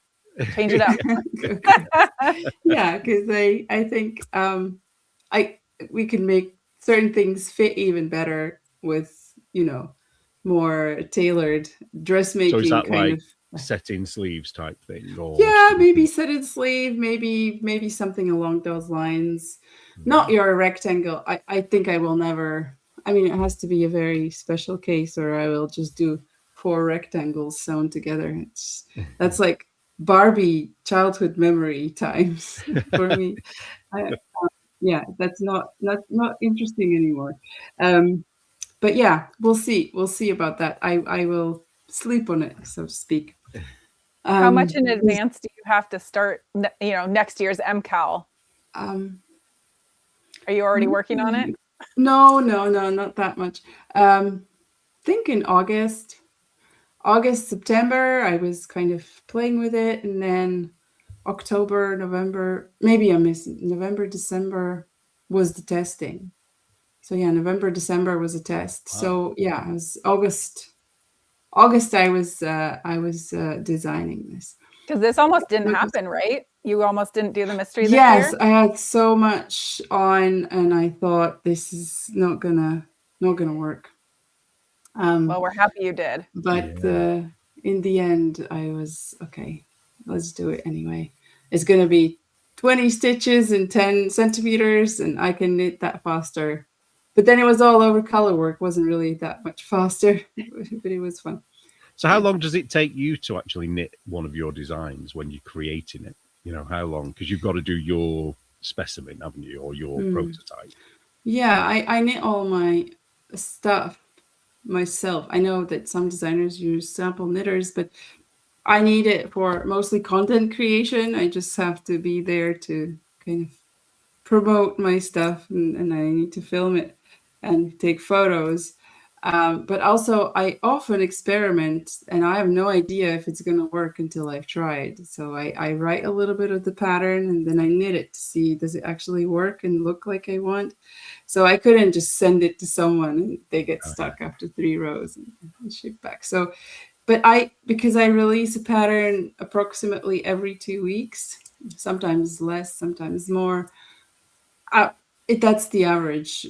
Change it up. Yeah, because I think we can make certain things fit even better with more tailored dressmaking. So is that kind like of set-in sleeves type thing? Or yeah, maybe set-in sleeve, maybe something along those lines. Not your rectangle. I think I will never. I mean, it has to be a very special case, or I will just do 4 rectangles sewn together. That's like Barbie childhood memory times for me. Yeah, that's not interesting anymore. But yeah, we'll see. We'll see about that. I will sleep on it, so to speak. How much in advance do you have to start, next year's MKAL? Are you already working on it? No, not that much. I think in August, September, I was kind of playing with it. And then October, November, maybe I missed November, December was the testing. So yeah, November, December was a test. Wow. So yeah, it was August I was designing this. Because this almost didn't happen, right? You almost didn't do the mystery this year? Yes, I had so much on and I thought this is not gonna work. Well, we're happy you did. But in the end I was okay, let's do it anyway. It's gonna be 20 stitches in 10 centimeters, and I can knit that faster. But then it was all over color work. Wasn't really that much faster, but it was fun. So how long does it take you to actually knit one of your designs when you're creating it? You know, how long? Because you've got to do your specimen, haven't you, or your prototype? Yeah, I knit all my stuff myself. I know that some designers use sample knitters, but I need it for mostly content creation. I just have to be there to kind of promote my stuff, and I need to film it and take photos. But also, I often experiment, and I have no idea if it's going to work until I've tried. So I write a little bit of the pattern, and then I knit it to see, does it actually work and look like I want? So I couldn't just send it to someone and they get stuck after 3 rows and ship back. So, but because I release a pattern approximately every 2 weeks, sometimes less, sometimes more, that's the average.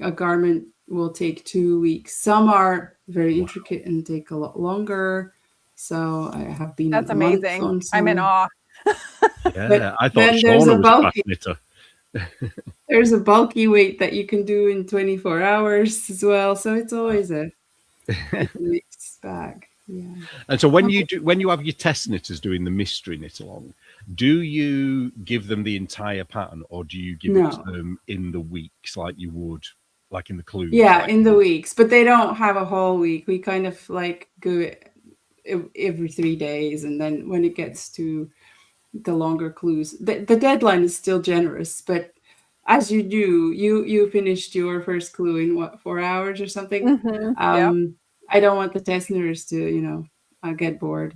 A garment will take 2 weeks. Some are very intricate and take a lot longer. So I have been. That's amazing. I'm in awe. Yeah, I thought Shauna was a fast knitter. There's a bulky weight that you can do in 24 hours as well. So it's always a mixed bag. Yeah. And so when you have your test knitters doing the mystery knit along, do you give them the entire pattern, or do you give it to them in the weeks like you would, like in the clues? Yeah, in the weeks, but they don't have a whole week. We kind of like go it every 3 days, and then when it gets to the longer clues, the deadline is still generous, but as you do, you finished your first clue in what, 4 hours or something. I don't want the test knitters to, get bored.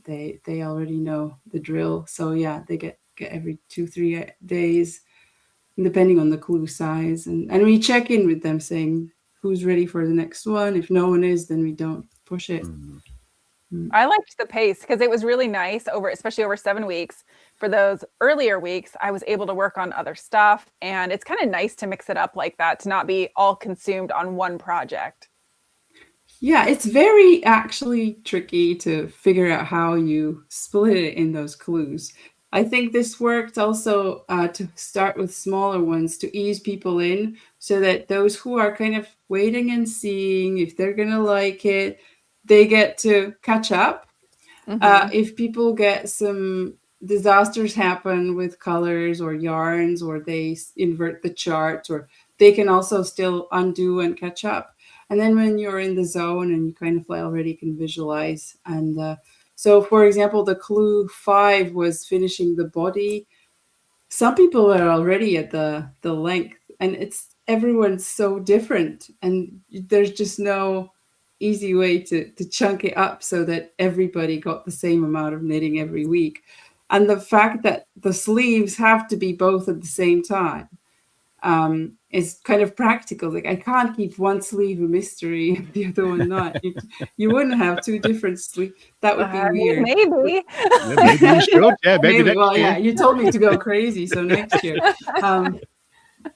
They already know the drill. So yeah, they get every 2-3 days, depending on the clue size. And we check in with them saying who's ready for the next one. If no one is, then we don't push it. I liked the pace because it was really nice especially over 7 weeks. For those earlier weeks, I was able to work on other stuff, and it's kind of nice to mix it up like that, to not be all consumed on one project. Yeah, it's very actually tricky to figure out how you split it in those clues. I think this worked also to start with smaller ones to ease people in, so that those who are kind of waiting and seeing if they're going to like it, they get to catch up. If people get some disasters happen with colors or yarns, or they invert the charts, or they can also still undo and catch up. And then when you're in the zone and you kind of already can visualize. And so, for example, the clue 5 was finishing the body. Some people are already at the length, and everyone's so different. And there's just no easy way to chunk it up so that everybody got the same amount of knitting every week. And the fact that the sleeves have to be both at the same time is kind of practical. Like, I can't keep one sleeve a mystery and the other one not. You wouldn't have 2 different sleeves. That would be weird. Maybe. Maybe you should. Yeah, maybe. Well, yeah, you told me to go crazy, so next year.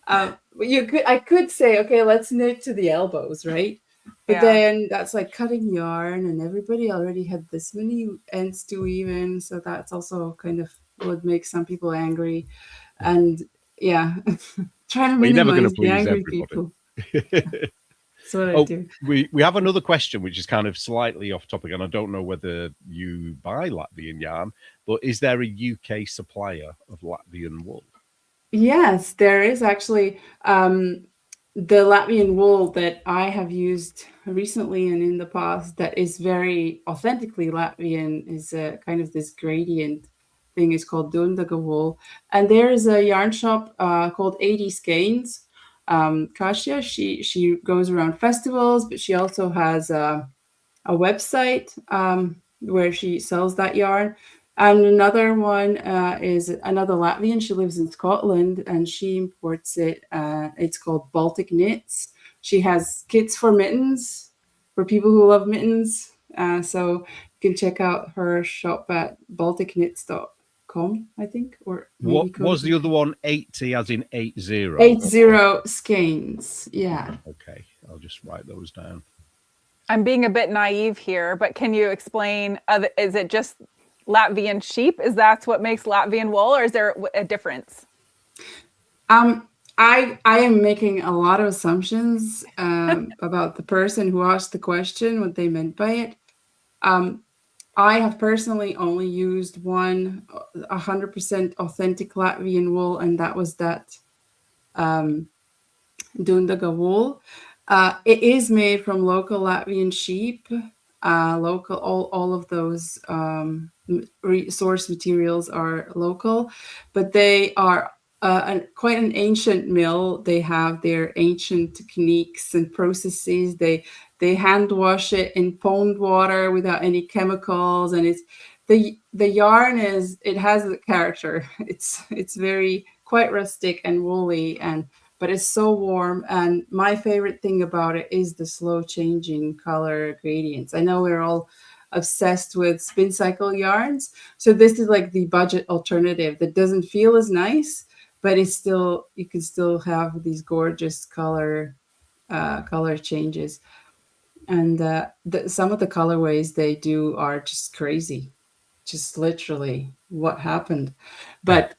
I could say, okay, let's knit to the elbows, right? But then that's like cutting yarn, and everybody already had this many ends to weave in, so that's also kind of would make some people angry. And yeah, trying to minimize the angry people. That's what I do. We have another question, which is kind of slightly off topic, and I don't know whether you buy Latvian yarn, but is there a UK supplier of Latvian wool? Yes, there is actually. The Latvian wool that I have used recently and in the past that is very authentically Latvian is kind of this gradient thing. Is called Dundaga wool. And there is a yarn shop called 80 Skeins. Kasia, she goes around festivals, but she also has a website where she sells that yarn. And another one is another Latvian. She lives in Scotland, and she imports it. It's called Baltic Knits. She has kits for mittens, for people who love mittens. So you can check out her shop at balticknits.com, I think. Or what was the other one? 80 as in 80? 80 Skeins, yeah. Okay, I'll just write those down. I'm being a bit naive here, but can you explain, is it just Latvian sheep? Is that what makes Latvian wool, or is there a difference? I am making a lot of assumptions about the person who asked the question, what they meant by it. I have personally only used one 100% authentic Latvian wool, and that was that Dundaga wool. It is made from local Latvian sheep. Local, all of those source materials are local, but they are quite an ancient mill. They have their ancient techniques and processes. They hand wash it in pond water without any chemicals, and it's the yarn it has a character. It's very quite rustic and woolly, but it's so warm. And my favorite thing about it is the slow changing color gradients. I know we're all obsessed with spin cycle yarns, so this is like the budget alternative that doesn't feel as nice, but it's still, you can still have these gorgeous color changes. And some of the colorways they do are just crazy, just literally what happened. But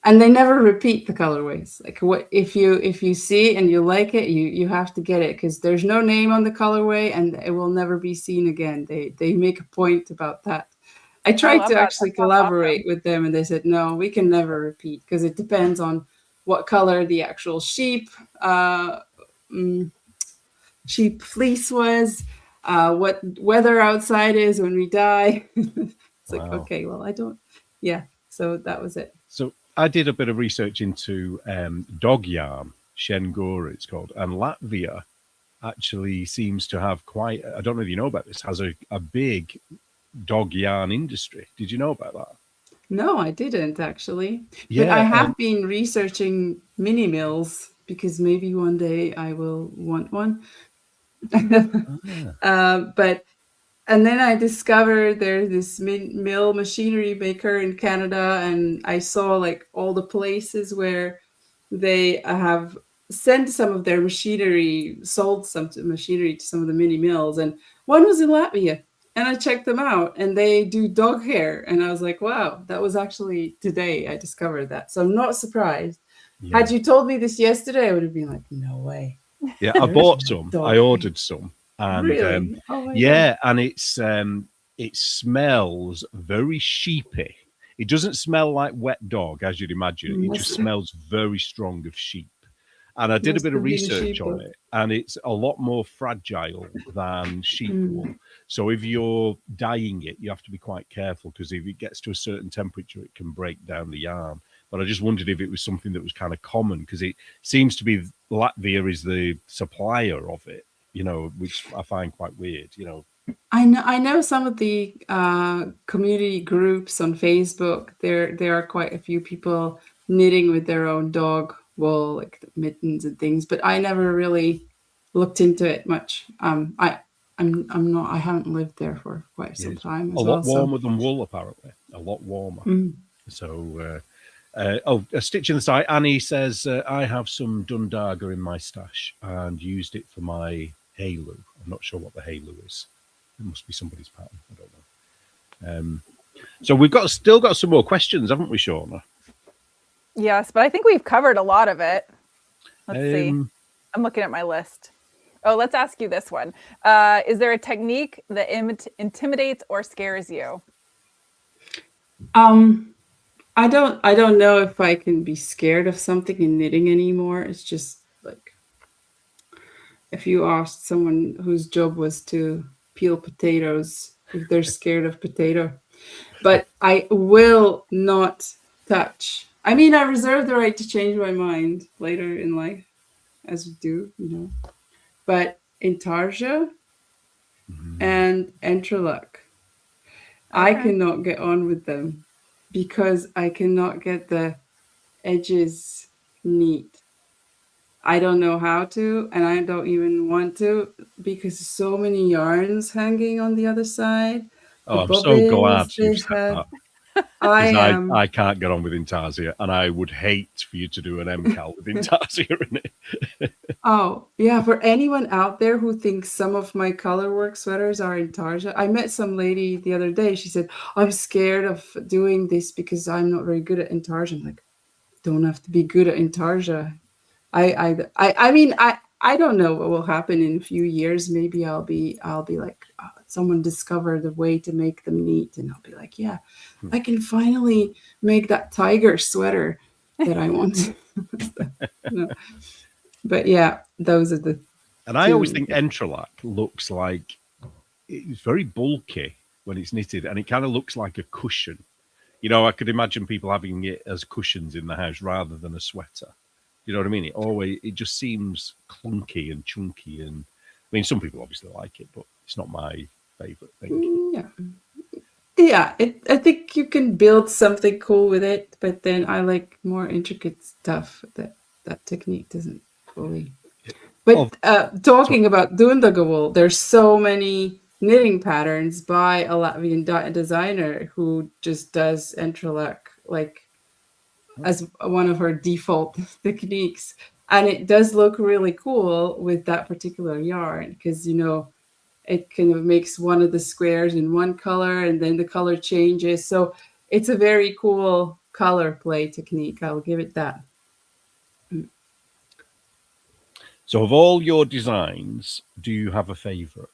and they never repeat the colorways. Like, what if you see and you like it, you have to get it, because there's no name on the colorway and it will never be seen again. They make a point about that. I tried to actually collaborate with them, and they said, no, we can never repeat, because it depends on what color the actual sheep fleece was, what weather outside is when we dye. It's like, okay, well, I don't. Yeah, so that was it. So I did a bit of research into dog yarn, Shengora it's called, and Latvia actually seems to have quite, I don't know if you know about this, has a big dog yarn industry. Did you know about that? No, I didn't actually. Yeah, but I have been researching mini mills, because maybe one day I will want one. And then I discovered there's this mill machinery maker in Canada, and I saw like all the places where they have sent some of their machinery, sold some machinery to some of the mini mills, and one was in Latvia. And I checked them out, and they do dog hair. And I was like, wow, that was actually today I discovered that. So I'm not surprised. Yeah. Had you told me this yesterday, I would have been like, no way. Yeah, I bought some. I ordered some. And really? yeah, God. And it smells very sheepy. It doesn't smell like wet dog, as you'd imagine. It just smells very strong of sheep. And I did a bit of research on it, and it's a lot more fragile than sheep wool. So if you're dyeing it, you have to be quite careful, because if it gets to a certain temperature, it can break down the yarn. But I just wondered if it was something that was kind of common, because it seems to be Latvia is the supplier of it, you know, which I find quite weird, you know. I know some of the community groups on Facebook. There are quite a few people knitting with their own dog wool, like the mittens and things, but I never really looked into it much. I haven't lived there for quite some time. A lot warmer than wool, apparently. A lot warmer. So, a stitch in the side. Annie says, I have some Dundaga in my stash and used it for my halo. I'm not sure what the halo is. It must be somebody's pattern. I don't know. So we've still got some more questions, haven't we, Shauna? Yes, but I think we've covered a lot of it. Let's see. I'm looking at my list. Oh, let's ask you this one. Is there a technique that intimidates or scares you? I don't know if I can be scared of something in knitting anymore. It's just like, if you asked someone whose job was to peel potatoes if they're scared of potato. But I will not touch. I mean, I reserve the right to change my mind later in life, as we do, you know. But intarsia and entrelac, I cannot get on with them, because I cannot get the edges neat. I don't know how to, and I don't even want to, because so many yarns hanging on the other side. Oh, I'm so glad you said that. I can't get on with Intarsia, and I would hate for you to do an MKAL with Intarsia in it. Oh, yeah. For anyone out there who thinks some of my colorwork sweaters are Intarsia, I met some lady the other day. She said, I'm scared of doing this because I'm not very good at Intarsia. I'm like, don't have to be good at Intarsia. I mean, I don't know what will happen in a few years. Maybe I'll be like, someone discovered a way to make them neat, and I'll be like, yeah, I can finally make that tiger sweater that I want. No. But yeah, those are the. And I always think Entrelac looks like it's very bulky when it's knitted, and it kind of looks like a cushion. You know, I could imagine people having it as cushions in the house rather than a sweater. You know what I mean? It just seems clunky and chunky, and I mean, some people obviously like it, but it's not my favorite thing. Yeah. I think you can build something cool with it, but then I like more intricate stuff that technique doesn't fully. But talking about Dundaga wool, there's so many knitting patterns by a Latvian designer who just does Entrelac like as one of her default techniques, and it does look really cool with that particular yarn because it kind of makes one of the squares in one color and then the color changes, so it's a very cool color play technique. I'll give it that. So of all your designs, do you have a favorite?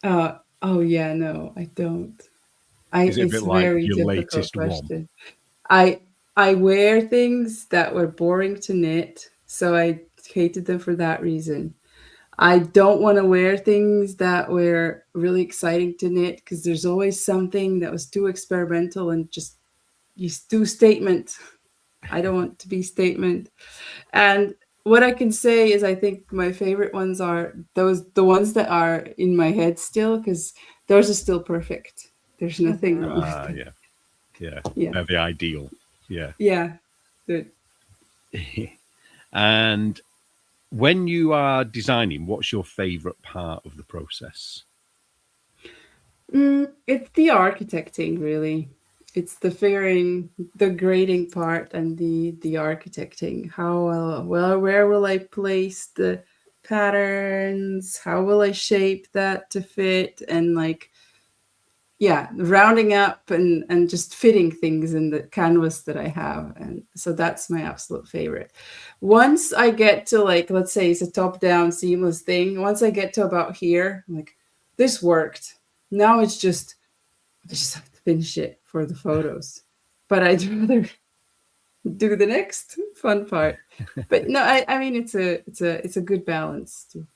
Oh yeah, no, I don't. Is it a It's bit a like very your difficult latest question. one? I wear things that were boring to knit, so I hated them for that reason. I don't want to wear things that were really exciting to knit because there's always something that was too experimental and just you do statement. I don't want to be statement. And what I can say is I think my favorite ones are the ones that are in my head still, because those are still perfect. There's nothing wrong with them. Yeah. Yeah. They're the ideal. Yeah. Yeah. Good. And when you are designing, what's your favorite part of the process? It's the architecting, really. It's the figuring, the grading part, and the architecting. How where will I place the patterns? How will I shape that to fit? And rounding up and just fitting things in the canvas that I have. And so that's my absolute favorite. Once I get to let's say it's a top-down seamless thing. Once I get to about here, I'm like, this worked. Now I just have to finish it for the photos. But I'd rather do the next fun part. But no, I mean it's a good balance too.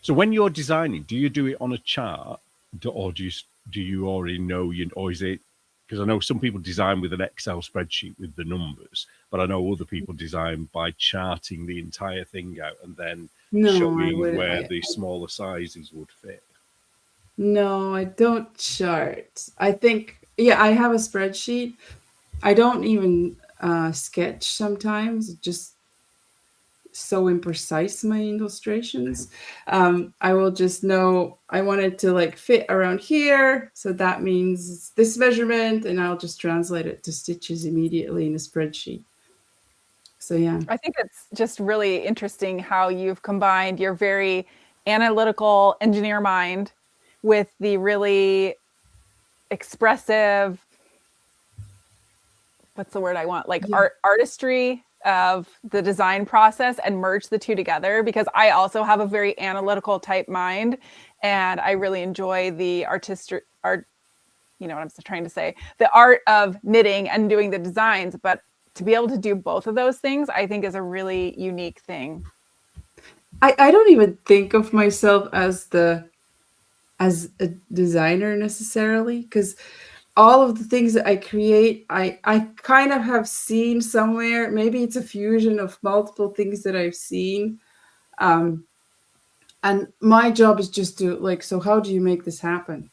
So when you're designing, do you do it on a chart, or do you already know or is it, because I know some people design with an Excel spreadsheet with the numbers, but I know other people design by charting the entire thing out and then showing where the smaller sizes would fit. No, I don't chart. I think, I have a spreadsheet. I don't even sketch sometimes, just so imprecise my illustrations. I will just know I want it to fit around here. So that means it's this measurement, and I'll just translate it to stitches immediately in a spreadsheet. So yeah. I think it's just really interesting how you've combined your very analytical engineer mind with the really expressive, what's the word I want? Artistry of the design process, and merge the two together, because I also have a very analytical type mind, and I really enjoy the art, you know what I'm trying to say, the art of knitting and doing the designs, but to be able to do both of those things, I think is a really unique thing. I don't even think of myself as a designer necessarily, because all of the things that I create, I kind of have seen somewhere. Maybe it's a fusion of multiple things that I've seen. And my job is just to so how do you make this happen?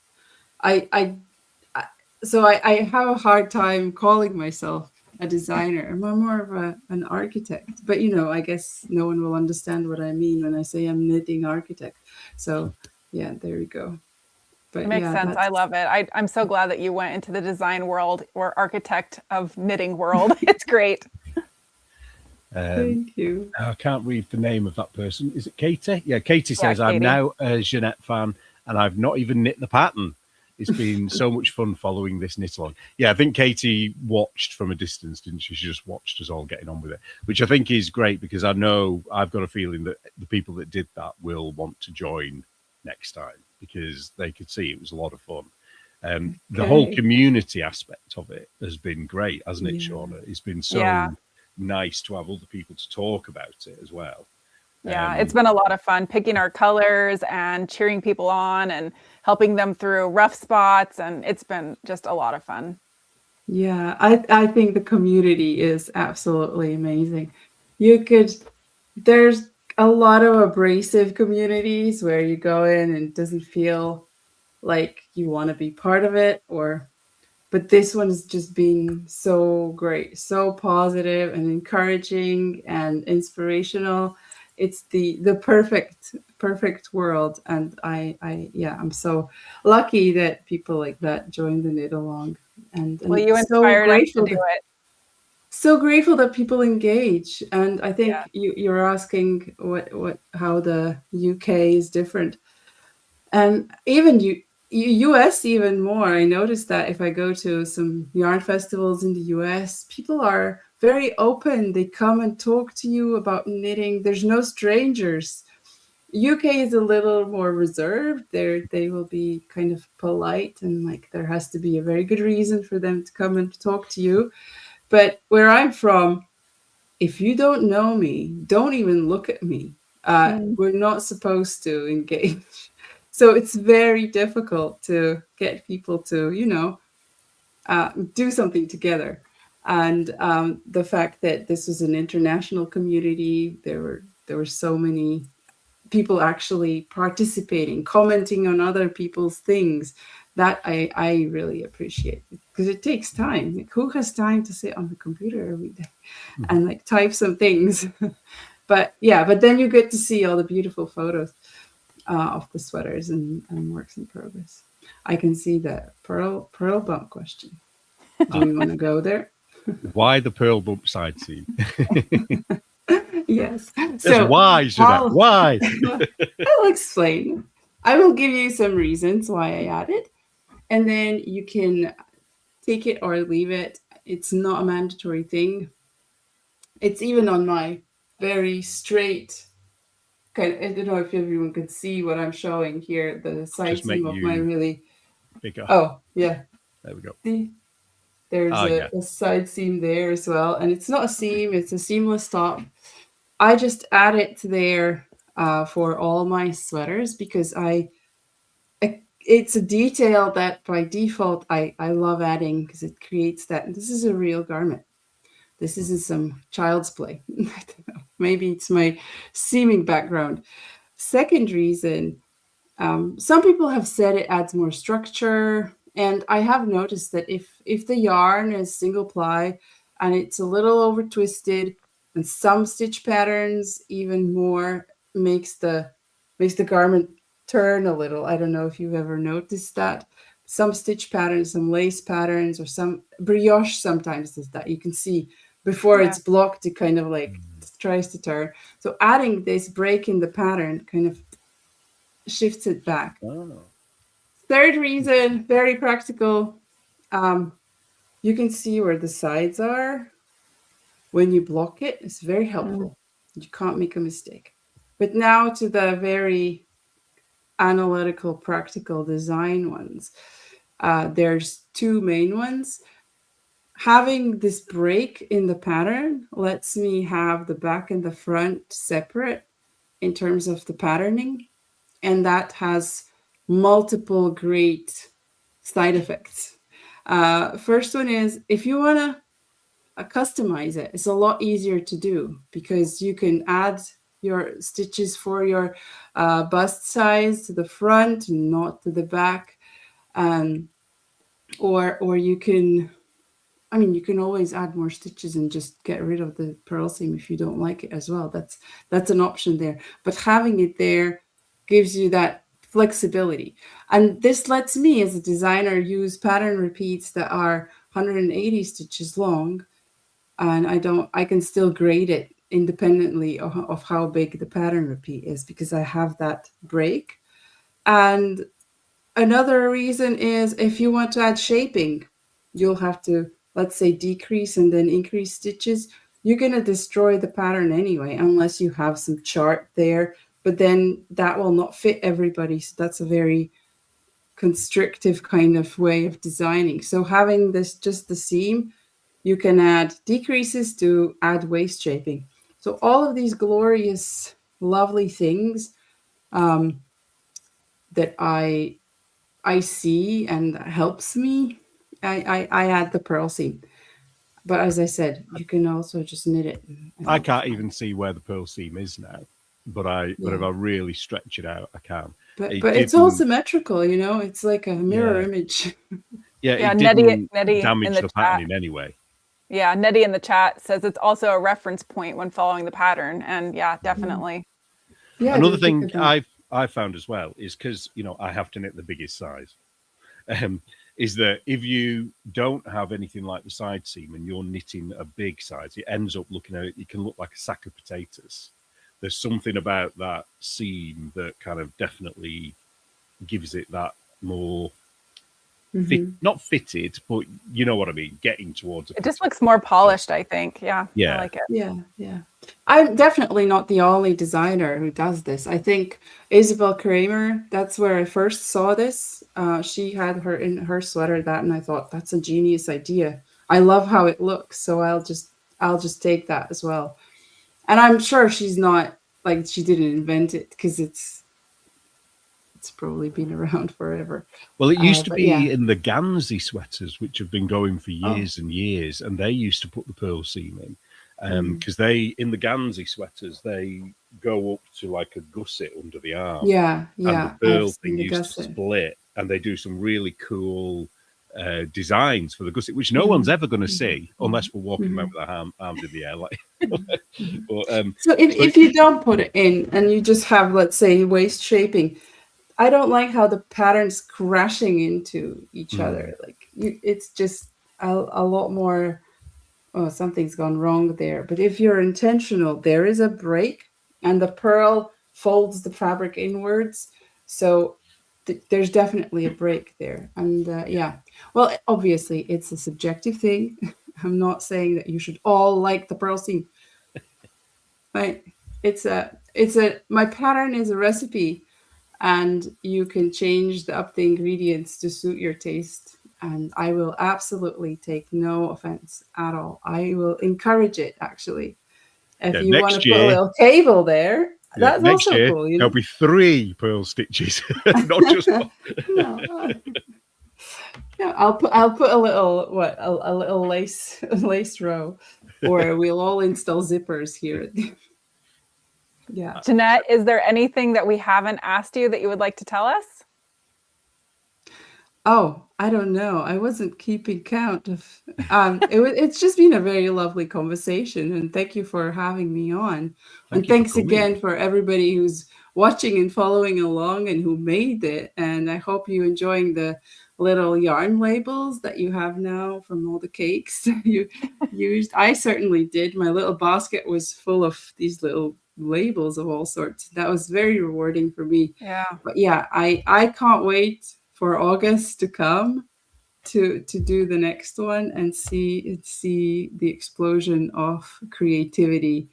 So I have a hard time calling myself a designer. I'm more of an architect. But I guess no one will understand what I mean when I say I'm knitting architect. So yeah, there we go. But it makes sense. I love it. I'm so glad that you went into the design world or architect of knitting world. It's great. Thank you. I can't read the name of that person. Is it Katie? Yeah, Katie says, Katie. I'm now a Jeanette fan and I've not even knit the pattern. It's been so much fun following this knit-along. Yeah, I think Katie watched from a distance, didn't she? She just watched us all getting on with it, which I think is great because I know I've got a feeling that the people that did that will want to join next time because they could see it was a lot of fun. The whole community aspect of it has been great, hasn't it, Shauna? It's been so nice to have other people to talk about it as well. Yeah, it's been a lot of fun picking our colors and cheering people on and helping them through rough spots. And it's been just a lot of fun. Yeah, I think the community is absolutely amazing. There's a lot of abrasive communities where you go in and it doesn't feel like you want to be part of it, but this one is just being so great, so positive and encouraging and inspirational. It's the perfect world, and I'm so lucky that people like that join the Knitalong. And well, you inspired us to do it. So grateful that people engage, and I think you're asking how the UK is different, and even US even more. I noticed that if I go to some yarn festivals in the US, people are very open. They come and talk to you about knitting. There's no strangers. UK is a little more reserved. They will be kind of polite, and like there has to be a very good reason for them to come and talk to you. But where I'm from, if you don't know me, don't even look at me. We're not supposed to engage. So it's very difficult to get people to, do something together. And the fact that this was an international community, there were so many people actually participating, commenting on other people's things, that I really appreciate, because it takes time. Like, who has time to sit on the computer every day and like type some things? But then you get to see all the beautiful photos of the sweaters and works in progress. I can see the pearl bump question. Do you want to go there? Why the pearl bump side seam? Yes. So why, Jeanette? Why? I'll explain. I will give you some reasons why I added, and then you can take it or leave it. It's not a mandatory thing. It's even on my very straight kind of, I don't know if everyone can see what I'm showing here, the side seam of my really bigger. Oh, yeah. There we go. See? There's a side seam there as well. And it's not a seam, it's a seamless top. I just add it there for all my sweaters because it's a detail that by default I love adding, because it creates that. This is a real garment. This isn't some child's play. I don't know. Maybe it's my seaming background. Second reason, some people have said it adds more structure. And I have noticed that if the yarn is single ply and it's a little over twisted, and some stitch patterns even more makes the garment turn a little. I don't know if you've ever noticed that. Some stitch patterns, some lace patterns, or some brioche sometimes does that. You can see before it's blocked, it kind of like tries to turn. So adding this break in the pattern kind of shifts it back. Oh. Third reason, very practical. You can see where the sides are. When you block it, it's very helpful. You can't make a mistake. But now to the very analytical, practical design ones. There's two main ones. Having this break in the pattern lets me have the back and the front separate in terms of the patterning. And that has multiple great side effects. First one is, if you want to customize it, it's a lot easier to do because you can add your stitches for your bust size to the front and not to the back. Or you can, you can always add more stitches and just get rid of the purl seam if you don't like it as well. That's an option there. But having it there gives you that flexibility. And this lets me as a designer use pattern repeats that are 180 stitches long, and I can still grade it independently of how big the pattern repeat is, because I have that break. And another reason is if you want to add shaping, you'll have to, let's say, decrease and then increase stitches. You're going to destroy the pattern anyway, unless you have some chart there, but then that will not fit everybody. So that's a very constrictive kind of way of designing. So having this, just the seam, you can add decreases to add waist shaping. So all of these glorious, lovely things that I see and helps me, I add the purl seam. But as I said, you can also just knit it. I can't even see where the purl seam is now, but if I really stretch it out, I can. But it's all symmetrical, you know. It's like a mirror image. Yeah, it didn't damage the pattern in any way. Yeah, Nettie in the chat says it's also a reference point when following the pattern, and yeah, definitely. Yeah. Another thing I found as well is, because I have to knit the biggest size, is that if you don't have anything like the side seam and you're knitting a big size, it ends up it can look like a sack of potatoes. There's something about that seam that kind of definitely gives it that more not fitted, but you know what I mean, getting towards it. It just looks more polished, I think. Yeah. I like it. Yeah. I'm definitely not the only designer who does this. I think Isabel Kramer, that's where I first saw this. She had her in her sweater and I thought, that's a genius idea. I love how it looks, so I'll just take that as well. And I'm sure she's not, like, she didn't invent it, because it's probably been around forever. Well, it used to be in the Gansey sweaters, which have been going for years and years, and they used to put the purl seam in, because in the Gansey sweaters, they go up to like a gusset under the arm. Yeah. And the purl thing used to split, and they do some really cool designs for the gusset, which no one's ever going to see unless we're walking around with our arms in the air. Like, so if you don't put it in and you just have, let's say, waist shaping, I don't like how the pattern's crashing into each other. Like, it's just a lot more, something's gone wrong there. But if you're intentional, there is a break, and the purl folds the fabric inwards. So there's definitely a break there. And well, obviously it's a subjective thing. I'm not saying that you should all like the purl seam. Right? My pattern is a recipe, and you can change up the ingredients to suit your taste. And I will absolutely take no offense at all. I will encourage it, actually. If you want to put a little cable there, that's next also year, cool. There'll be 3 purl stitches, not just one. I'll put a little lace row, or we'll all install zippers here. Yeah. Jeanette, is there anything that we haven't asked you that you would like to tell us? Oh, I don't know. I wasn't keeping count of. It's just been a very lovely conversation, and thank you for having me on. And thanks again for everybody who's watching and following along and who made it. And I hope you're enjoying the little yarn labels that you have now from all the cakes you used. I certainly did. My little basket was full of these little labels of all sorts. That was very rewarding for me. Yeah. But yeah, I can't wait for August to come to do the next one and see the explosion of creativity.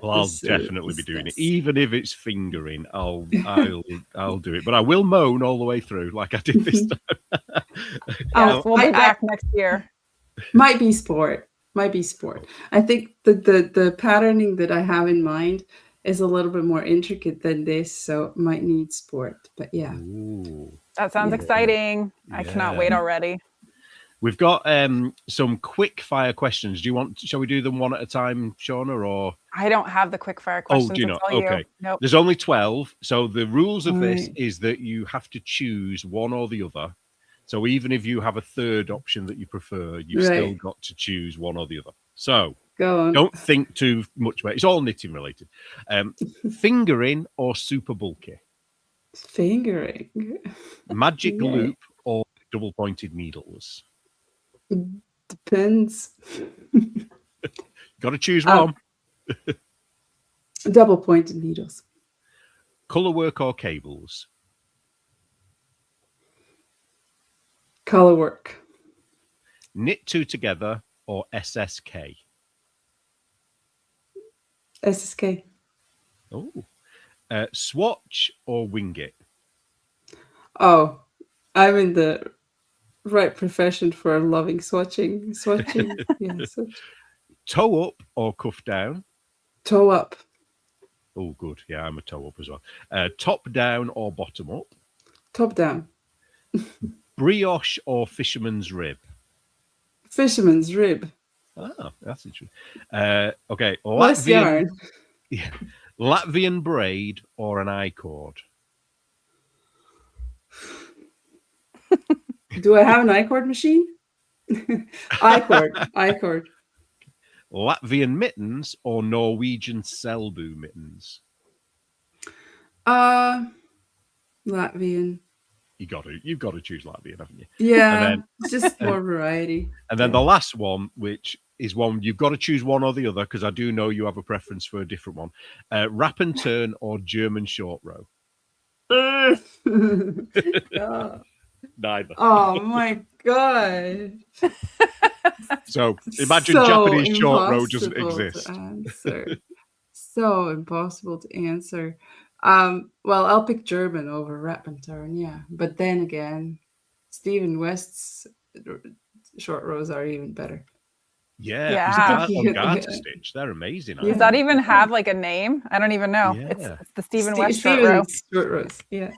I'll definitely be doing it, even if it's fingering. I'll do it, but I will moan all the way through, like I did this time. We'll be back next year. Might be sport. I think the patterning that I have in mind is a little bit more intricate than this, so it might need sport. But yeah. Ooh. That sounds exciting. I cannot wait already. We've got some quick fire questions. Shall we do them one at a time, Shauna, or? I don't have the quick fire questions. Oh, do you not? Okay. Nope. There's only 12. So the rules of this is that you have to choose one or the other. So even if you have a third option that you prefer, you've still got to choose one or the other. So go on. Don't think too much about it. It's all knitting related. Fingering or super bulky? Fingering. Magic Yeah. loop or double-pointed needles? It depends. Got to choose one. Double-pointed needles. Color work or cables? Color work. Knit two together or SSK? SSK. Oh. Swatch or wing it? Oh, I'm in the right profession for loving swatching. Yeah, swatch. Toe up or cuff down? Toe up. Oh, good. Yeah, I'm a toe up as well. Top down or bottom up? Top down. Brioche or fisherman's rib? Fisherman's rib. Ah, that's interesting. Okay. Less yarn. Yeah, Latvian braid or an I-cord? Do I have an I-cord machine? I-cord. Latvian mittens or Norwegian Selbu mittens? Latvian. You've got to choose Latvian, haven't you? Yeah, it's just more variety. And then the last one, which is one you've got to choose one or the other, because I do know you have a preference for a different one. Wrap and turn or German short row? Neither. Oh my god. So imagine Japanese short row doesn't exist. So impossible to answer. Well, I'll pick German over wrap and turn, yeah. But then again, Stephen West's short rows are even better. Yeah. Garter stitch, they're amazing. Does that even have like a name? I don't even know. Yeah. It's the Stephen West short row. Short rows, yeah.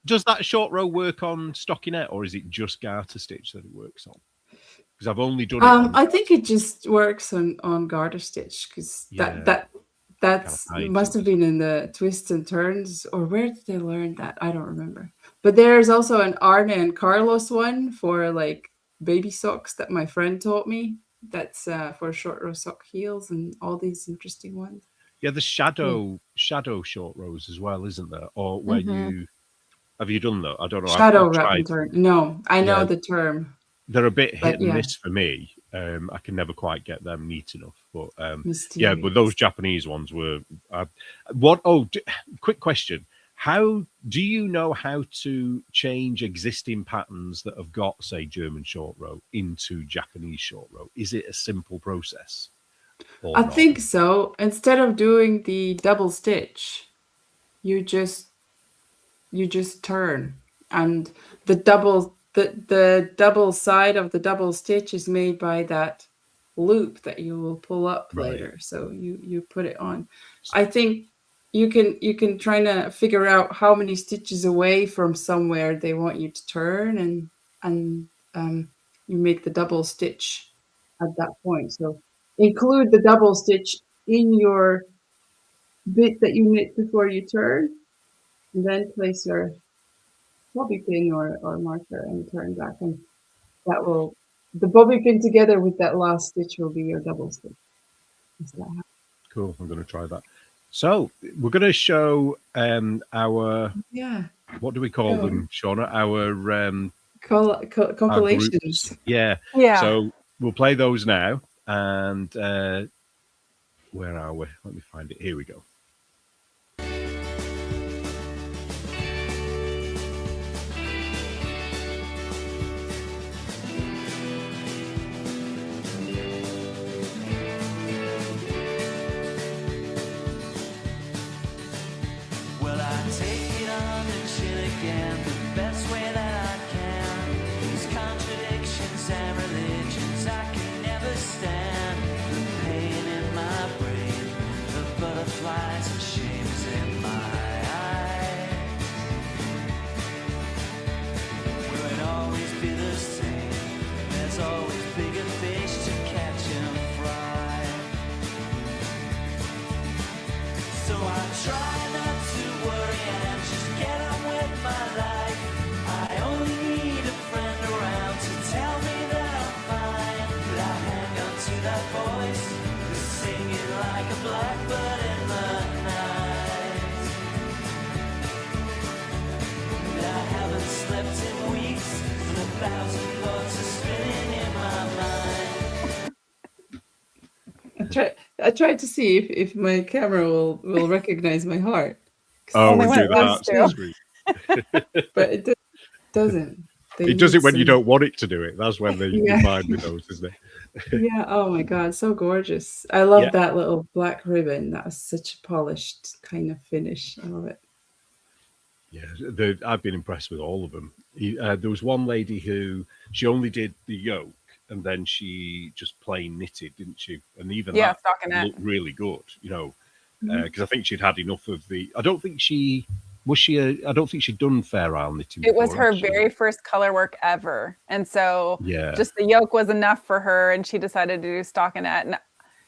Does that short row work on stockinette, or is it just garter stitch that it works on? Because I've only done it. I think it just works on garter stitch, because that's must have been in the twists and turns, or where did they learn that? I don't remember. But there's also an Arne and Carlos one for like baby socks that my friend taught me. That's for short row sock heels and all these interesting ones. Yeah, the shadow short rows as well, isn't there? Or where have you done that? I don't know. Shadow wrap and turn. No, I know the term. They're a bit hit and miss for me. I can never quite get them neat enough. But but those Japanese ones were. Quick question. How do you know how to change existing patterns that have got, say, German short row into Japanese short row? Is it a simple process? I think so. Instead of doing the double stitch, you just turn, and the double side of the double stitch is made by that loop that you will pull up later. So you put it on. I think you can try to figure out how many stitches away from somewhere they want you to turn, and you make the double stitch at that point. So include the double stitch in your bit that you knit before you turn, and then place your bobby pin or marker and turn back, and that will, the bobby pin together with that last stitch will be your double stitch. Cool. I'm going to try that. So we're going to show our what do we call them, Shauna? Our compilations. Yeah. So we'll play those now, and where are we? Let me find it. Here we go. I tried to see if my camera will recognize my heart. Oh, Only and when do it the wants hearts. to. But it doesn't. It does it when you don't want it to do it. That's when they find with those, isn't it? Yeah. Oh my God, so gorgeous. I love that little black ribbon. That was such a polished kind of finish. I love it. Yeah, I've been impressed with all of them. There was one lady who she only did the yoke and then she just plain knitted, didn't she? And even that looked really good, you know, because I think she'd had enough of the. I don't think she I don't think she'd done Fair Isle knitting. It was her very first color work ever, and so just the yoke was enough for her, and she decided to do stockinette. And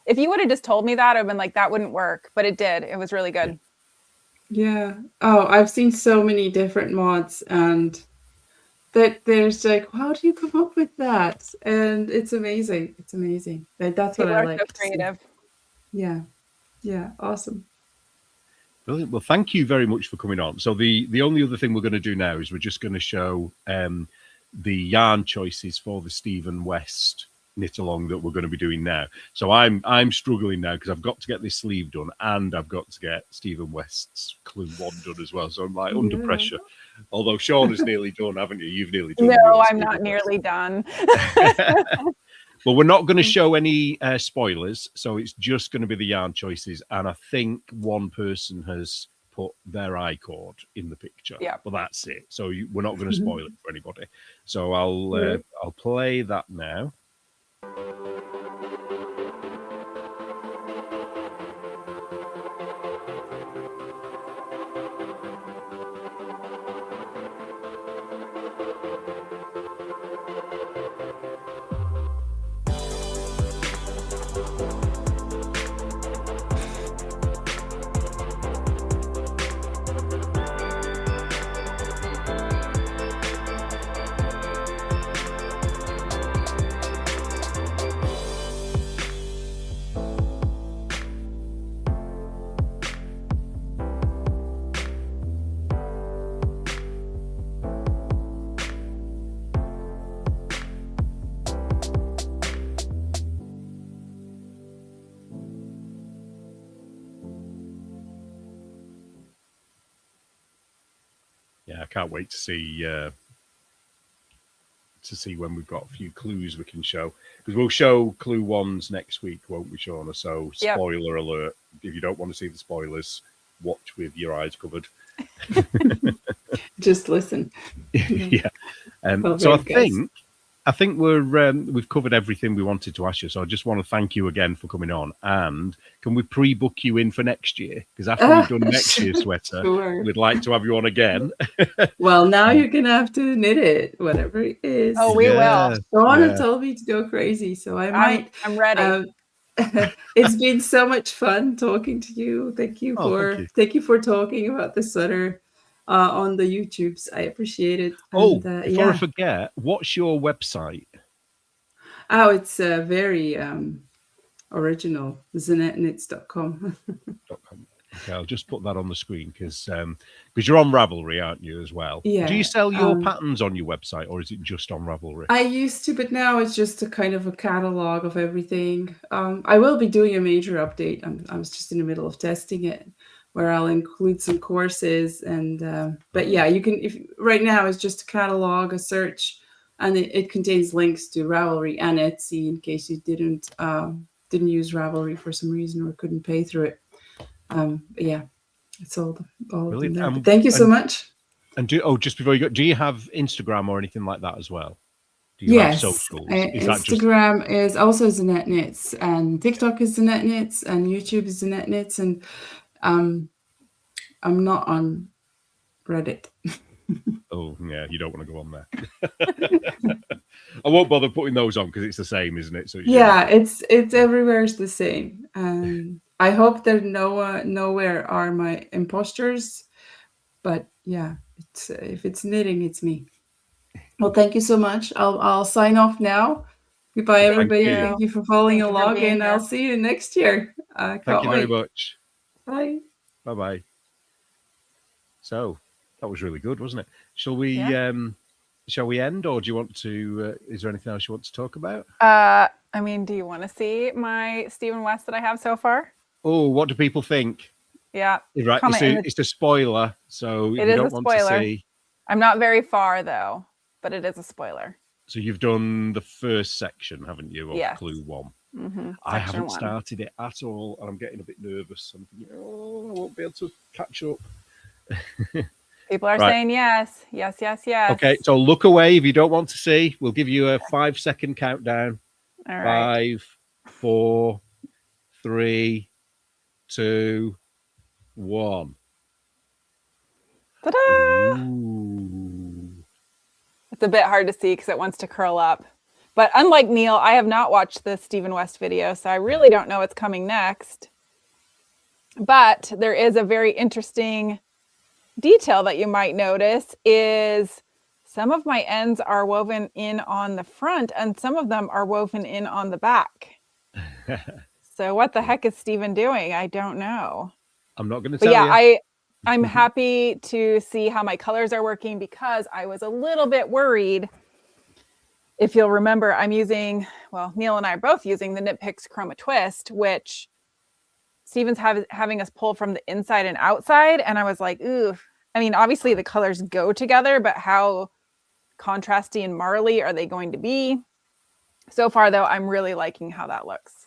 if you would have just told me that, I'd been like, that wouldn't work, but it did. It was really good. Yeah. Oh, I've seen so many different mods, and that there's like, how do you come up with that? And it's amazing. It's amazing. That's what I like. So creative. Yeah. Yeah. Awesome. Brilliant. Well, thank you very much for coming on. So the only other thing we're going to do now is we're just going to show the yarn choices for the Stephen West knit along that we're going to be doing now. So I'm struggling now because I've got to get this sleeve done and I've got to get Stephen West's Clue 1 done as well. So I'm like under pressure. Although Shauna's nearly done, haven't you? You've nearly done. No, I'm not nearly done. Well, we're not going to show any spoilers, so it's just going to be the yarn choices. And I think one person has put their I-cord in the picture. Yeah. But that's it. So we're not going to spoil it for anybody. So I'll play that now. Yeah, I can't wait to see when we've got a few clues we can show, because we'll show Clue 1s next week, won't we, Shauna? So spoiler alert, if you don't want to see the spoilers, watch with your eyes covered. Just listen. Yeah. So I think we've covered everything we wanted to ask you. So I just want to thank you again for coming on. And can we pre-book you in for next year? Because after we've done next year's sweater, we'd like to have you on again. Well, now you're gonna have to knit it, whatever it is. Oh, we will. Shauna told me to go crazy, so I might. I'm ready. It's been so much fun talking to you. Thank you for talking about the sweater on the YouTubes. I appreciate it. And, before I forget, what's your website? Oh, it's very original. Zaneteknits.com. Okay, I'll just put that on the screen because you're on Ravelry, aren't you, as well? Yeah. Do you sell your patterns on your website, or is it just on Ravelry? I used to, but now it's just a kind of a catalog of everything. I will be doing a major update. I was just in the middle of testing it, where I'll include some courses and but yeah, you can, if right now it's just a catalog, a search, and it contains links to Ravelry and Etsy in case you didn't use Ravelry for some reason or couldn't pay through it. But yeah, it's all of them there. Thank you so much. And just before you go, do you have Instagram or anything like that as well? Do you have socials? Instagram is also Zaneteknits, and TikTok is Zaneteknits, and YouTube is Zaneteknits, and I'm not on Reddit. Oh yeah, you don't want to go on there. I won't bother putting those on because it's the same, isn't it? So it's everywhere is the same. I hope that nowhere are my imposters, but yeah, if it's knitting, it's me. Well, thank you so much. I'll sign off now. Goodbye, everybody. Thank you for following along, and I'll see you next year. Thank you very much. Bye. Bye. So that was really good, wasn't it? Shall we end, or do you want to? Is there anything else you want to talk about? I mean, do you want to see my Stephen West that I have so far? Oh, what do people think? Yeah. Right. It's a spoiler. So if you don't want to see. I'm not very far though, but it is a spoiler. So you've done the first section, haven't you, of yes. Clue 1? Mm-hmm. I haven't started it at all, and I'm getting a bit nervous. I'm thinking, oh, I won't be able to catch up. People are saying yes. Yes, yes, yes. Okay, so look away if you don't want to see. We'll give you a 5-second countdown. All right. 5, 4, 3, 2, 1. Ta-da! Ooh. It's a bit hard to see because it wants to curl up. But unlike Neil, I have not watched the Stephen West video, so I really don't know what's coming next. But there is a very interesting detail that you might notice is some of my ends are woven in on the front and some of them are woven in on the back. So what the heck is Stephen doing? I don't know. I'm not going to tell you. I'm happy to see how my colors are working because I was a little bit worried. If you'll remember, I'm using, well, Neil and I are both using the Knit Picks Chroma Twist, which Stephen's having us pull from the inside and outside. And I was like, ooh, I mean, obviously the colors go together, but how contrasty and marly are they going to be? So far, though, I'm really liking how that looks.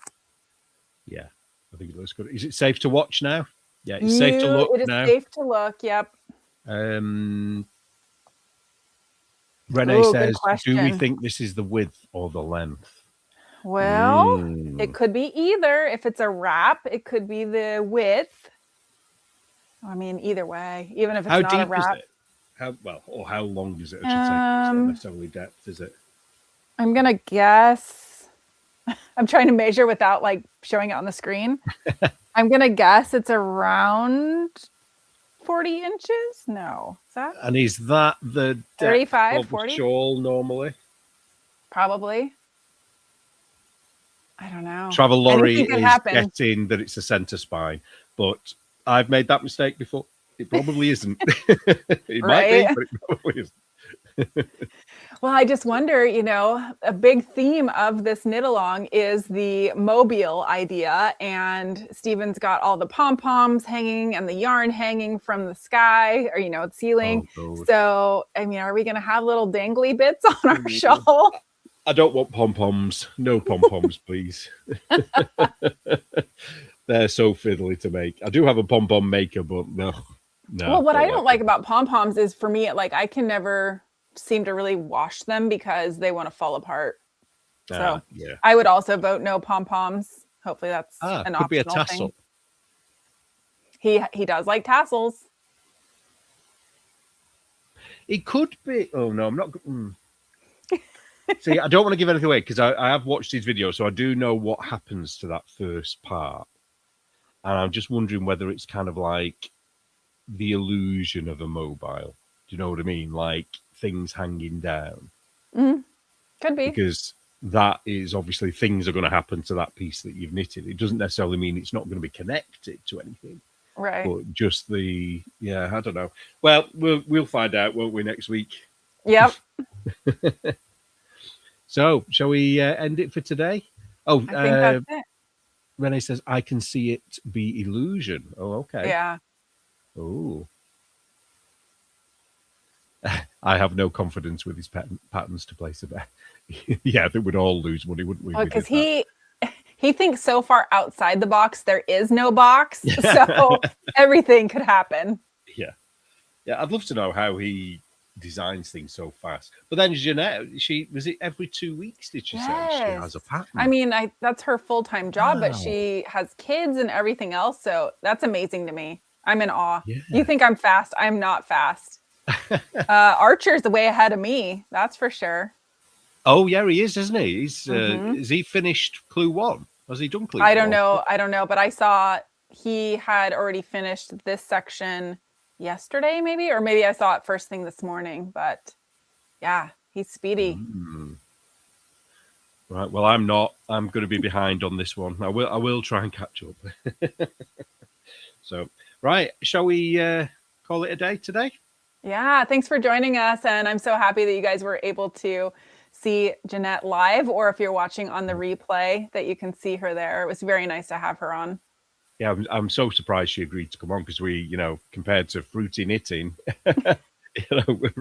Yeah, I think it looks good. Is it safe to watch now? Yeah, it's safe to look now. It is safe to look, yep. Renee says, do we think this is the width or the length? Well, it could be either. If it's a wrap, it could be the width. I mean, either way, even if it's not a wrap. How deep is it? How long is it? I should say. It's not necessarily depth, is it? I'm going to guess. I'm trying to measure without like showing it on the screen. I'm going to guess it's around 40 inches. No. Is that? And is that the 35, 40? Shawl normally? Probably. I don't know. Travel Lorry is getting that it's a center spine, but I've made that mistake before. It probably isn't. It might be, but it probably isn't. Well, I just wonder, you know, a big theme of this knit-along is the mobile idea, and Stephen's got all the pom-poms hanging and the yarn hanging from the sky or, you know, the ceiling. Oh, so, I mean, are we going to have little dangly bits on our shawl? I don't want pom-poms. No pom-poms, please. They're so fiddly to make. I do have a pom-pom maker, but no. Well, what I don't like about pom-poms is for me, like I can never seem to really wash them because they want to fall apart. So yeah. I would also vote no pom-poms. Hopefully that's an optional could be a tassel. Thing. He does like tassels. It could be. Oh no, I'm not. See, I don't want to give anything away because I have watched these videos, so I do know what happens to that first part. And I'm just wondering whether it's kind of like the illusion of a mobile. Do you know what I mean? Like things hanging down. Could be. Because that is obviously things are going to happen to that piece that you've knitted. It doesn't necessarily mean it's not going to be connected to anything. Right. But just I don't know. Well, we'll find out, won't we, next week? Yep. So, shall we end it for today? Oh, I think that's it. Renee says, I can see it be illusion. Oh, okay. Yeah. Oh. I have no confidence with his patterns to place a bet. Yeah, I think we'd all lose money, wouldn't we? Well, because he thinks so far outside the box, there is no box. So everything could happen. Yeah. Yeah, I'd love to know how he designs things so fast. But then Jeanette, was it every 2 weeks, did she say she has a pattern? I mean, that's her full-time job, but she has kids and everything else. So that's amazing to me. I'm in awe. Yeah. You think I'm fast? I'm not fast. Archer's way ahead of me. That's for sure. Oh yeah, he is, isn't he? He's is he finished Clue 1? Has he done Clue 1? I don't know, but I saw he had already finished this section yesterday, maybe I saw it first thing this morning. But yeah, he's speedy. Right. Well, I'm not. I'm going to be behind on this one. I will try and catch up. So, right, shall we call it a day today? Yeah, thanks for joining us, and I'm so happy that you guys were able to see Jeanette live, or if you're watching on the replay, that you can see her there. It was very nice to have her on. Yeah, I'm so surprised she agreed to come on, because we, you know, compared to Fruity Knitting, you know, we're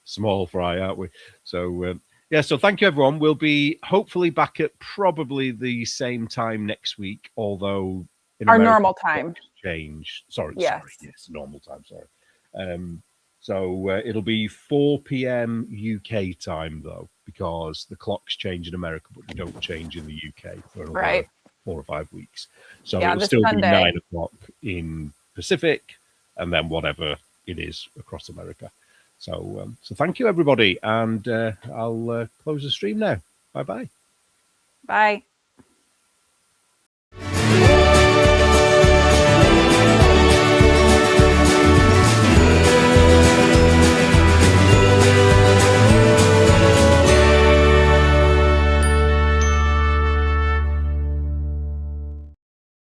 small fry, aren't we? So, yeah, so thank you, everyone. We'll be hopefully back at probably the same time next week, although in our America, normal time change. Sorry, yes, normal time. Sorry. So it'll be 4 p.m. UK time, though, because the clocks change in America, but they don't change in the UK for another 4 or 5 weeks. So yeah, it'll still Sunday. be 9 o'clock in Pacific, and then whatever it is across America. So, so thank you, everybody, and I'll close the stream now. Bye-bye. Bye.